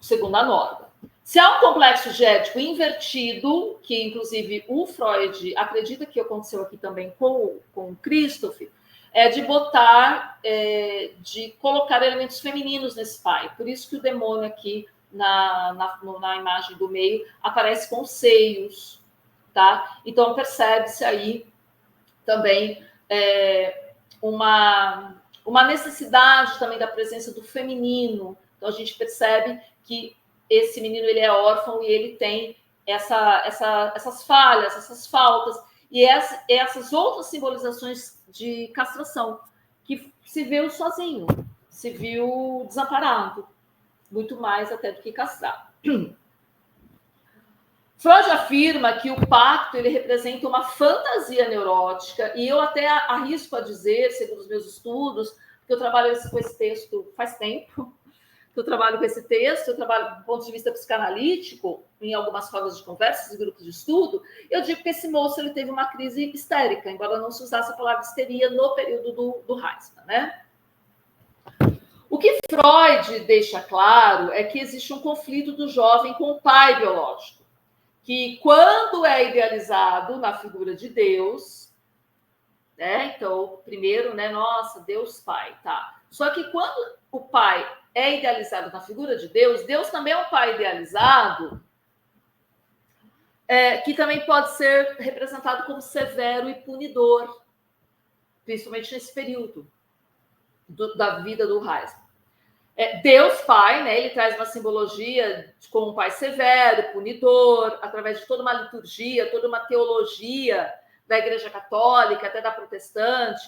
segundo a norma. Se há um complexo de Édipo invertido, que inclusive o Freud acredita que aconteceu aqui também com o Christoph, de botar, de colocar elementos femininos nesse pai. Por isso que o demônio aqui na imagem do meio aparece com seios, tá? Então percebe-se aí também uma necessidade também da presença do feminino. Então a gente percebe que esse menino ele é órfão e ele tem essas falhas, essas faltas, e essas outras simbolizações de castração, que se viu sozinho, se viu desamparado, muito mais até do que castrado. Freud afirma que o pacto ele representa uma fantasia neurótica, e eu até arrisco a dizer, segundo os meus estudos, porque eu trabalho com esse texto faz tempo, eu trabalho com esse texto, eu trabalho do ponto de vista psicanalítico, em algumas rodas de conversas e grupos de estudo, eu digo que esse moço ele teve uma crise histérica, embora não se usasse a palavra histeria no período do Heisman, né? O que Freud deixa claro é que existe um conflito do jovem com o pai biológico, que quando é idealizado na figura de Deus, né? Então, primeiro, né? Nossa, Deus Pai, tá? Só que quando o pai é idealizado na figura de Deus, Deus também é um pai idealizado, que também pode ser representado como severo e punidor, principalmente nesse período da vida do Heisman. Deus Pai, né, ele traz uma simbologia como um pai severo, punidor, através de toda uma liturgia, toda uma teologia da Igreja Católica, até da protestante,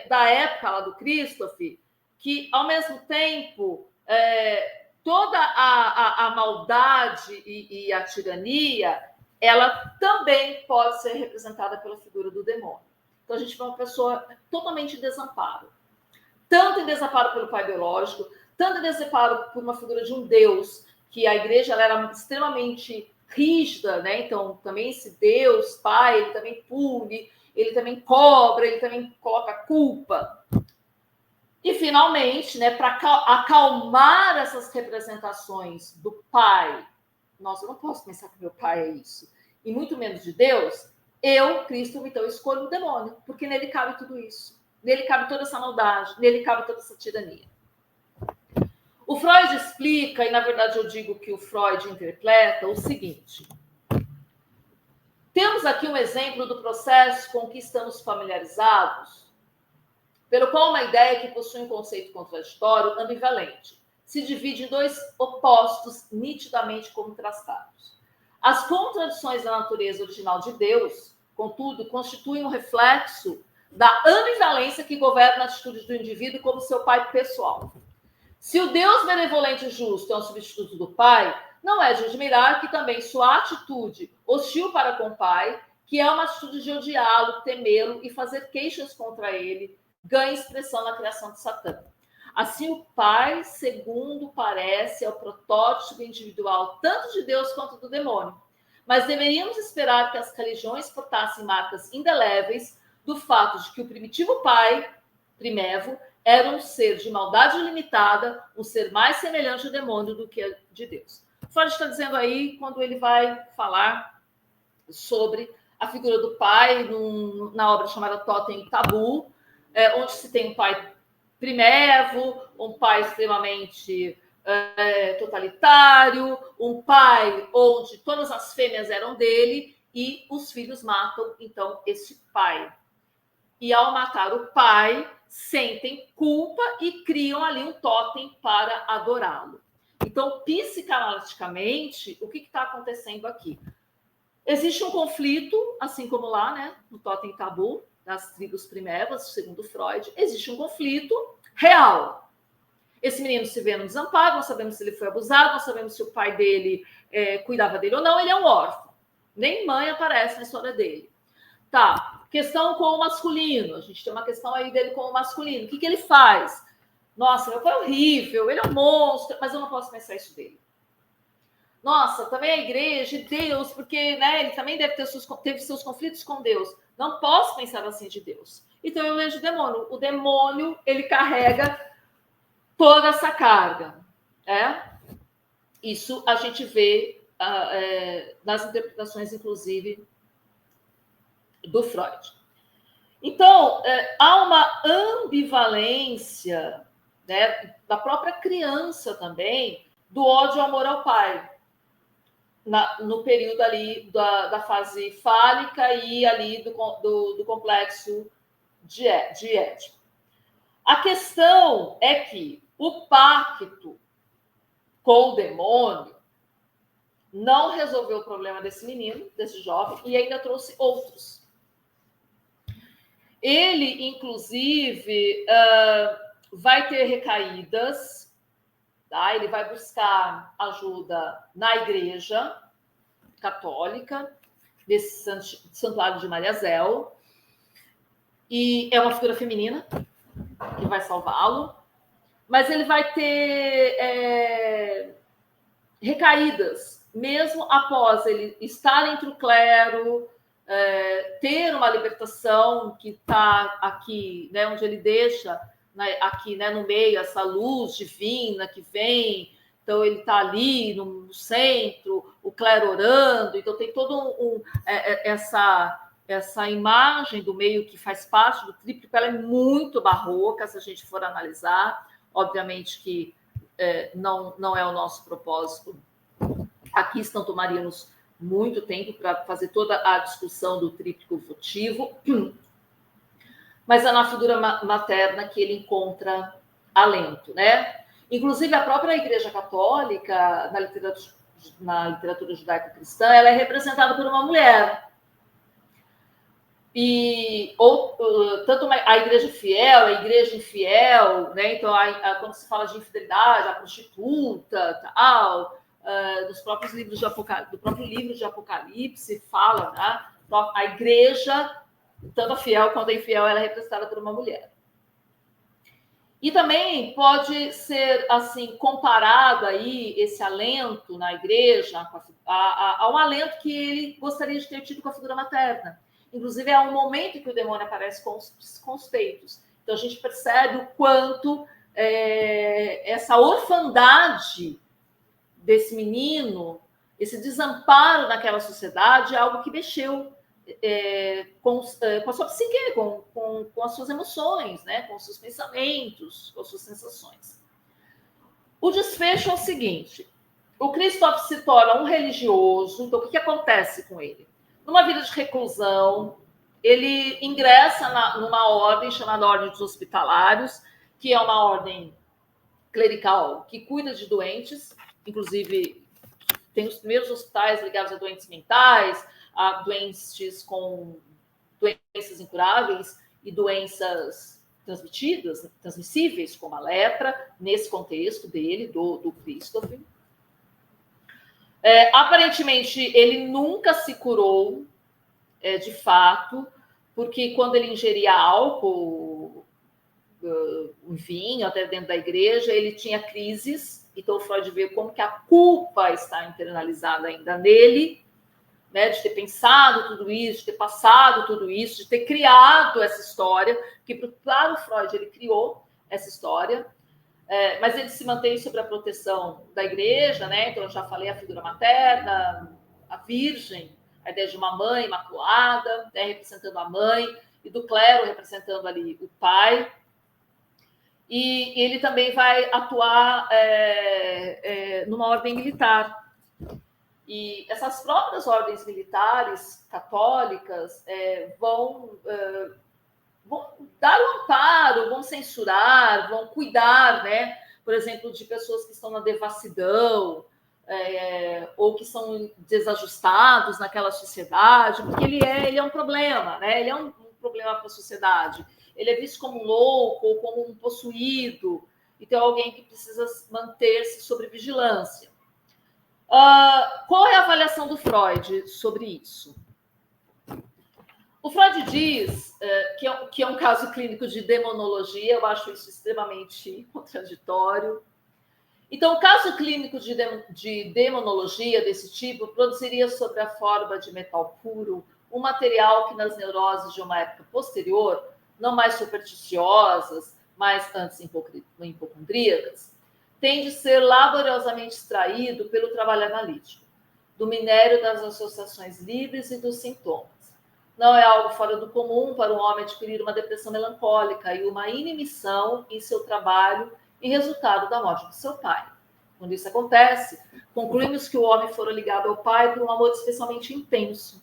da época lá do Christoph, que, ao mesmo tempo, toda a maldade e a tirania, ela também pode ser representada pela figura do demônio. Então, a gente vê uma pessoa totalmente em desamparo. Tanto em desamparo pelo pai biológico, tanto em desamparo por uma figura de um Deus, que a igreja ela era extremamente rígida, né? Então, também esse Deus, pai, ele também pune, ele também cobra, ele também coloca culpa. E, finalmente, né, para acalmar essas representações do pai, nossa, eu não posso pensar que meu pai é isso, e muito menos de Deus, eu, Cristo, então, escolho o demônio, porque nele cabe tudo isso. Nele cabe toda essa maldade, nele cabe toda essa tirania. O Freud explica, e na verdade eu digo que o Freud interpreta o seguinte: temos aqui um exemplo do processo com que estamos familiarizados, pelo qual uma ideia que possui um conceito contraditório ambivalente se divide em dois opostos nitidamente contrastados. As contradições da natureza original de Deus, contudo, constituem um reflexo da ambivalência que governa a atitude do indivíduo como seu pai pessoal. Se o Deus benevolente e justo é um substituto do pai, não é de admirar que também sua atitude hostil para com o pai, que é uma atitude de odiá-lo, temê-lo e fazer queixas contra ele, ganhe expressão na criação de Satã. Assim, o pai, segundo parece, é o protótipo individual tanto de Deus quanto do demônio. Mas deveríamos esperar que as religiões portassem marcas indeléveis do fato de que o primitivo pai, Primevo, era um ser de maldade limitada, um ser mais semelhante ao demônio do que de Deus. Freud está dizendo aí, quando ele vai falar sobre a figura do pai na obra chamada Totem e Tabu, onde se tem um pai Primevo, um pai extremamente totalitário, um pai onde todas as fêmeas eram dele e os filhos matam, então, esse pai. E ao matar o pai, sentem culpa e criam ali um totem para adorá-lo. Então, psicanaliticamente, o que está acontecendo aqui? Existe um conflito, assim como lá, né, no Totem Tabu, das tribos primevas, segundo Freud, existe um conflito real. Esse menino se vê no desamparo, não sabemos se ele foi abusado, não sabemos se o pai dele cuidava dele ou não, ele é um órfão. Nem mãe aparece na história dele. Tá, questão com o masculino. A gente tem uma questão aí dele com o masculino. O que ele faz? Nossa, meu pai é horrível, ele é um monstro, mas eu não posso pensar isso dele. Nossa, também a igreja e Deus, porque né, ele também teve seus conflitos com Deus. Não posso pensar assim de Deus. Então eu vejo o demônio. O demônio, ele carrega toda essa carga. Isso a gente vê nas interpretações, inclusive, do Freud. Então, há uma ambivalência, né, da própria criança também, do ódio e amor ao pai, no período ali da fase fálica e ali do complexo de Édipo. A questão é que o pacto com o demônio não resolveu o problema desse menino, desse jovem, e ainda trouxe outros. Ele, inclusive, vai ter recaídas, tá? Ele vai buscar ajuda na igreja católica, nesse santuário de Mariazel, e é uma figura feminina que vai salvá-lo, mas ele vai ter recaídas, mesmo após ele estar entre o clero, ter uma libertação que está aqui, né, onde ele deixa, né, aqui, né, no meio, essa luz divina que vem, então ele está ali no centro, o clero orando, então tem todo essa imagem do meio que faz parte do tríplico, ela é muito barroca, se a gente for analisar, obviamente que não é o nosso propósito. Aqui então tomaríamos muito tempo para fazer toda a discussão do tríptico votivo, mas é na figura materna que ele encontra alento, né? Inclusive, a própria Igreja Católica, na literatura judaico-cristã, ela é representada por uma mulher. Tanto a igreja fiel, a igreja infiel, né? Então, quando se fala de infidelidade, a prostituta, tal, dos próprios livros do próprio livro de Apocalipse fala, né? A igreja, tanto a fiel quanto a infiel, ela é representada por uma mulher. E também pode ser assim comparado aí esse alento na igreja ao alento que ele gostaria de ter tido com a figura materna. Inclusive, é um momento em que o demônio aparece com os peitos. Então, a gente percebe o quanto essa orfandade desse menino, esse desamparo naquela sociedade, é algo que mexeu com a sua psique, com as suas emoções, né? Com os seus pensamentos, com as suas sensações. O desfecho é o seguinte: o Christoph se torna um religioso. Então, o que acontece com ele? Numa vida de reclusão, ele ingressa numa ordem chamada Ordem dos Hospitalários, que é uma ordem clerical que cuida de doentes, inclusive tem os primeiros hospitais ligados a doentes mentais, a doentes com doenças incuráveis, e doenças transmissíveis, como a lepra, nesse contexto dele, do Christoph. Aparentemente, ele nunca se curou, de fato, porque quando ele ingeria álcool, vinho, até dentro da igreja, ele tinha crises. Então, o Freud vê como que a culpa está internalizada ainda nele, né, de ter pensado tudo isso, de ter passado tudo isso, de ter criado essa história, porque para o Freud ele criou essa história, mas ele se mantém sob a proteção da igreja, né? Então eu já falei a figura materna, a virgem, a ideia de uma mãe imaculada, né, representando a mãe, e do clero representando ali o pai. E ele também vai atuar numa ordem militar. E essas próprias ordens militares católicas vão dar um amparo, vão censurar, vão cuidar, né? Por exemplo, de pessoas que estão na devassidão, ou que são desajustados naquela sociedade, porque ele é um problema, né? Ele é um problema para a sociedade. Ele é visto como um louco ou como um possuído, então é alguém que precisa manter-se sob vigilância. Qual é a avaliação do Freud sobre isso? O Freud diz que é um caso clínico de demonologia, eu acho isso extremamente contraditório. Então, o caso clínico de demonologia desse tipo produziria sobre a forma de metal puro um material que nas neuroses de uma época posterior, não mais supersticiosas, mas antes hipocondríacas, tende a ser laboriosamente extraído pelo trabalho analítico, do minério das associações livres e dos sintomas. Não é algo fora do comum para um homem adquirir uma depressão melancólica e uma inanição em seu trabalho em resultado da morte do seu pai. Quando isso acontece, concluímos que o homem fora ligado ao pai por um amor especialmente intenso.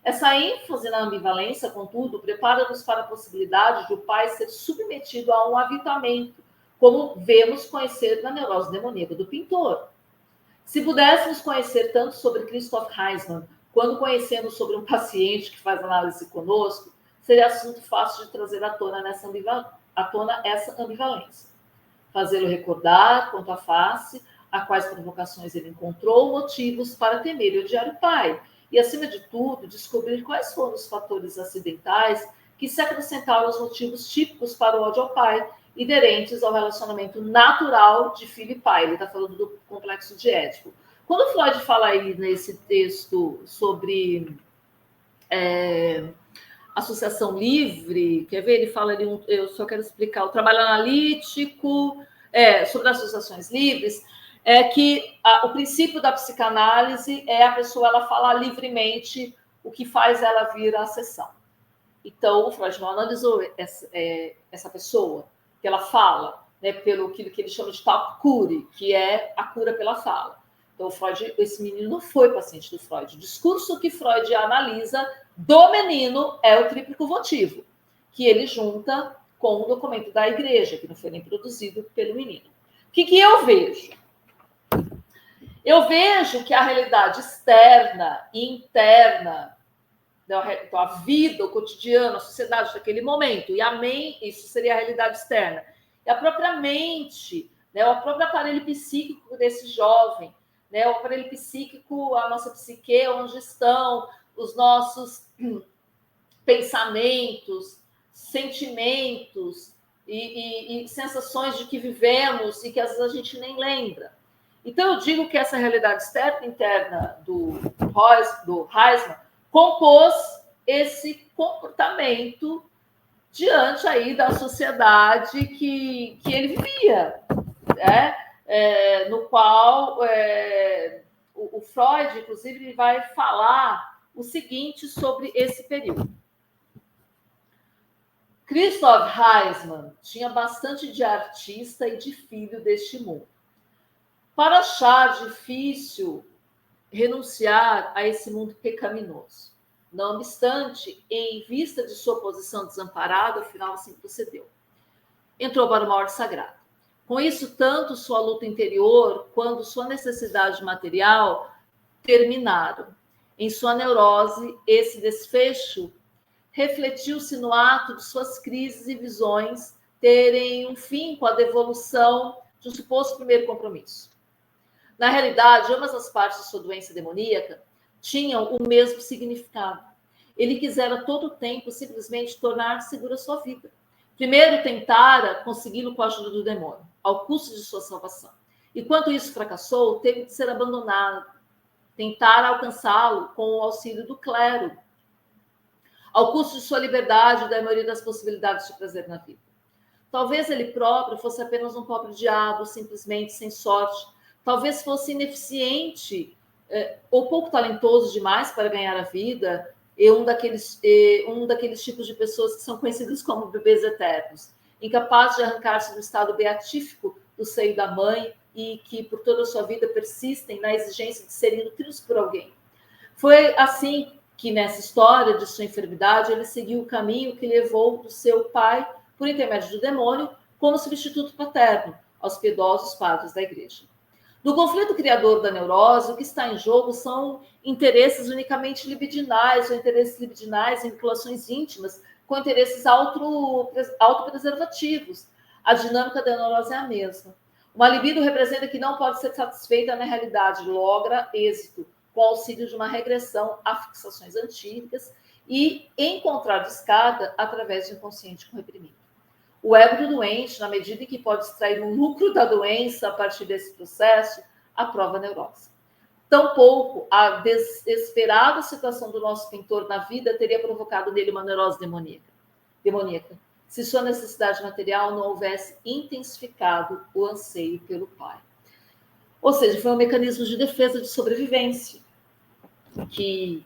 Essa ênfase na ambivalência, contudo, prepara-nos para a possibilidade de o pai ser submetido a um aviltamento, como vemos conhecer na neurose demoníaca do pintor. Se pudéssemos conhecer tanto sobre Christoph Heisman, quando conhecemos sobre um paciente que faz análise conosco, seria assunto fácil de trazer à tona essa ambivalência. Fazê-lo recordar, quanto à face, a quais provocações ele encontrou motivos para temer e odiar o pai, e, acima de tudo, descobrir quais foram os fatores acidentais que se acrescentaram aos motivos típicos para o ódio ao pai, inerentes ao relacionamento natural de filho e pai. Ele está falando do complexo de Édipo. Quando Freud fala aí nesse texto sobre associação livre, quer ver? Ele fala ali, eu só quero explicar, o trabalho analítico sobre associações livres, que o princípio da psicanálise é a pessoa ela falar livremente o que faz ela vir à sessão. Então, o Freud não analisou essa pessoa, que ela fala, né, pelo que ele chama de talk cure, que é a cura pela fala. Então, o Freud, esse menino não foi paciente do Freud. O discurso que Freud analisa do menino é o tríplico votivo, que ele junta com o documento da igreja, que não foi nem produzido pelo menino. O que eu vejo? Eu vejo que a realidade externa e interna, então a vida, o cotidiano, a sociedade daquele momento, e a mente, isso seria a realidade externa, e a própria mente, né, o próprio aparelho psíquico desse jovem, né, o aparelho psíquico, a nossa psique, onde estão os nossos pensamentos, sentimentos e sensações de que vivemos e que às vezes a gente nem lembra. Então, eu digo que essa realidade externa e interna do Heisman compôs esse comportamento diante aí da sociedade que ele vivia, né? No qual o Freud, inclusive, ele vai falar o seguinte sobre esse período. Christoph Heisman tinha bastante de artista e de filho deste mundo. Para achar difícil renunciar a esse mundo pecaminoso. Não obstante, em vista de sua posição desamparada, afinal assim procedeu. Entrou para uma ordem sagrada. Com isso, tanto sua luta interior quanto sua necessidade material terminaram. Em sua neurose, esse desfecho refletiu-se no ato de suas crises e visões terem um fim com a devolução de um suposto primeiro compromisso. Na realidade, ambas as partes de sua doença demoníaca tinham o mesmo significado. Ele quisera a todo tempo simplesmente tornar segura sua vida. Primeiro tentara consegui-lo com a ajuda do demônio, ao custo de sua salvação. E quando isso fracassou, teve de ser abandonado. Tentara alcançá-lo com o auxílio do clero, ao custo de sua liberdade e da maioria das possibilidades de prazer na vida. Talvez ele próprio fosse apenas um pobre diabo, simplesmente sem sorte. Talvez fosse ineficiente ou pouco talentoso demais para ganhar a vida, e um daqueles tipos de pessoas que são conhecidos como bebês eternos, incapazes de arrancar-se do estado beatífico do seio da mãe e que, por toda a sua vida, persistem na exigência de serem nutridos por alguém. Foi assim que, nessa história de sua enfermidade, ele seguiu o caminho que levou do seu pai, por intermédio do demônio, como substituto paterno aos piedosos padres da igreja. No conflito criador da neurose, o que está em jogo são interesses unicamente libidinais, ou interesses libidinais em vinculações íntimas, com interesses autopreservativos. A dinâmica da neurose é a mesma. Uma libido representa que não pode ser satisfeita na realidade, logra êxito com auxílio de uma regressão a fixações antigas e encontrar descarga através do inconsciente reprimido. O ego do doente, na medida em que pode extrair um lucro da doença a partir desse processo, aprova a neurose. Tampouco a desesperada situação do nosso pintor na vida teria provocado nele uma neurose demoníaca, se sua necessidade material não houvesse intensificado o anseio pelo pai. Ou seja, foi um mecanismo de defesa de sobrevivência que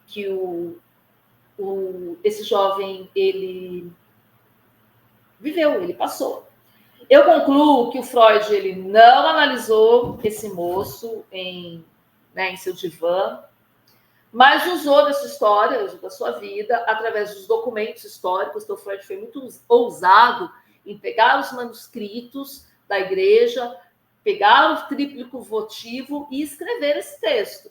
esse jovem ele viveu, ele passou. Eu concluo que o Freud ele não analisou esse moço em seu divã, mas usou dessa história, da sua vida, através dos documentos históricos. Então, Freud foi muito ousado em pegar os manuscritos da igreja, pegar o tríplico votivo e escrever esse texto.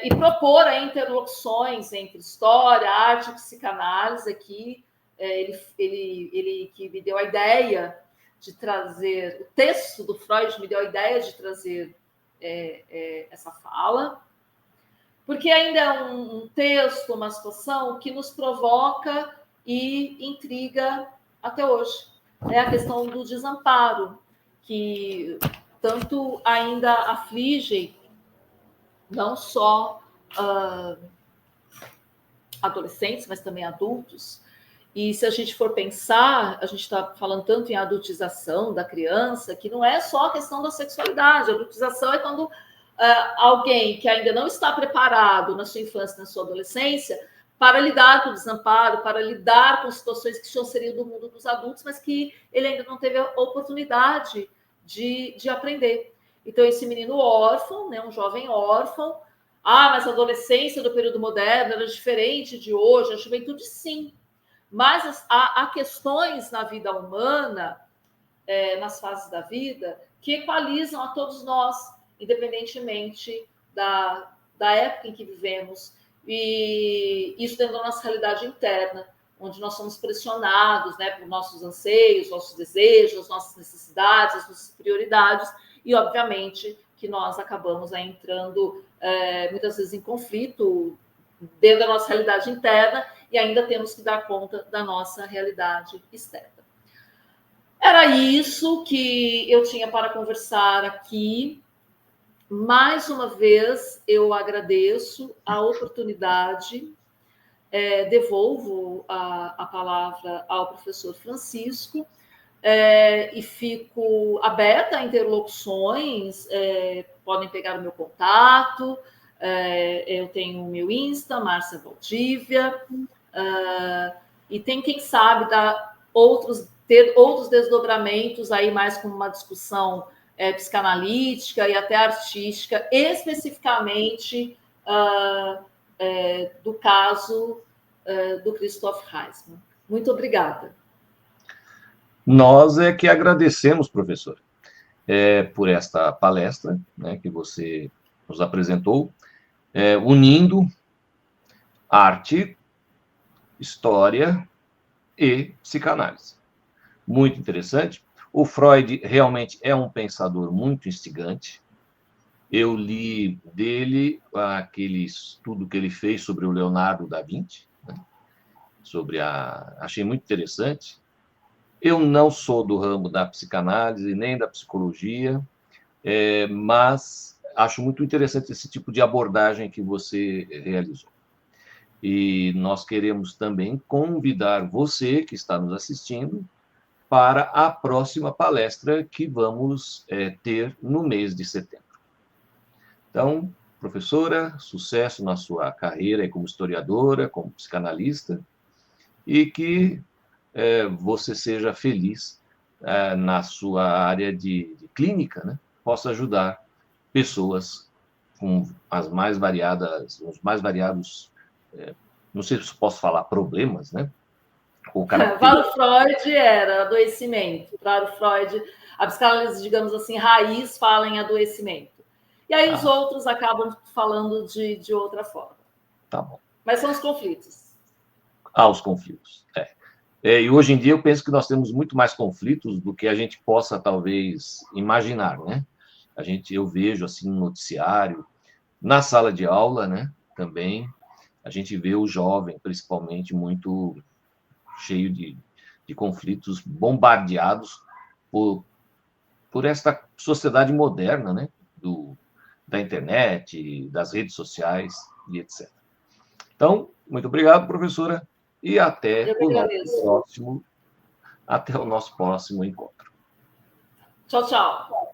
E propor interlocuções entre história, arte e psicanálise aqui. Ele que me deu a ideia de trazer, o texto do Freud me deu a ideia de trazer essa fala, porque ainda é um texto, uma situação que nos provoca e intriga até hoje. É a questão do desamparo, que tanto ainda aflige não só adolescentes, mas também adultos. E se a gente for pensar, a gente está falando tanto em adultização da criança, que não é só a questão da sexualidade. A adultização é quando alguém que ainda não está preparado na sua infância, na sua adolescência, para lidar com o desamparo, para lidar com situações que já seriam do mundo dos adultos, mas que ele ainda não teve a oportunidade de aprender. Então, esse menino órfão, um jovem órfão, mas a adolescência do período moderno era diferente de hoje, a juventude sim. Mas há questões na vida humana, nas fases da vida, que equalizam a todos nós, independentemente da época em que vivemos, e isso dentro da nossa realidade interna, onde nós somos pressionados por nossos anseios, nossos desejos, nossas necessidades, as nossas prioridades, e, obviamente, que nós acabamos entrando, muitas vezes, em conflito dentro da nossa realidade interna, e ainda temos que dar conta da nossa realidade externa. Era isso que eu tinha para conversar aqui. Mais uma vez, eu agradeço a oportunidade, devolvo a palavra ao professor Francisco, e fico aberta a interlocuções, podem pegar o meu contato, eu tenho o meu Insta, Márcia Valdívia, e tem, quem sabe, ter outros desdobramentos aí, mais como uma discussão psicanalítica e até artística, especificamente do caso do Christoph Reisman. Muito obrigada. Nós é que agradecemos, professor, por esta palestra, que você nos apresentou, unindo arte, história e psicanálise. Muito interessante. O Freud realmente é um pensador muito instigante. Eu li dele aquele estudo que ele fez sobre o Leonardo da Vinci, né? Achei muito interessante. Eu não sou do ramo da psicanálise nem da psicologia, mas acho muito interessante esse tipo de abordagem que você realizou. E nós queremos também convidar você que está nos assistindo para a próxima palestra que vamos ter no mês de setembro. Então, professora, sucesso na sua carreira como historiadora, como psicanalista, e que você seja feliz na sua área de clínica, né? Possa ajudar pessoas com os mais variados, não sei se posso falar problemas, né? Ou Para o Freud era adoecimento. Para o Freud, a psicanálise, digamos assim, raiz fala em adoecimento. E aí os outros acabam falando de outra forma. Tá bom. Mas são os conflitos. Os conflitos. E hoje em dia eu penso que nós temos muito mais conflitos do que a gente possa, talvez, imaginar, né? Eu vejo, assim, no noticiário, na sala de aula, né? Também, a gente vê o jovem, principalmente, muito cheio de conflitos, bombardeados por esta sociedade moderna, né? Da internet, das redes sociais e etc. Então, muito obrigado, professora, e até o nosso próximo encontro. Tchau, tchau.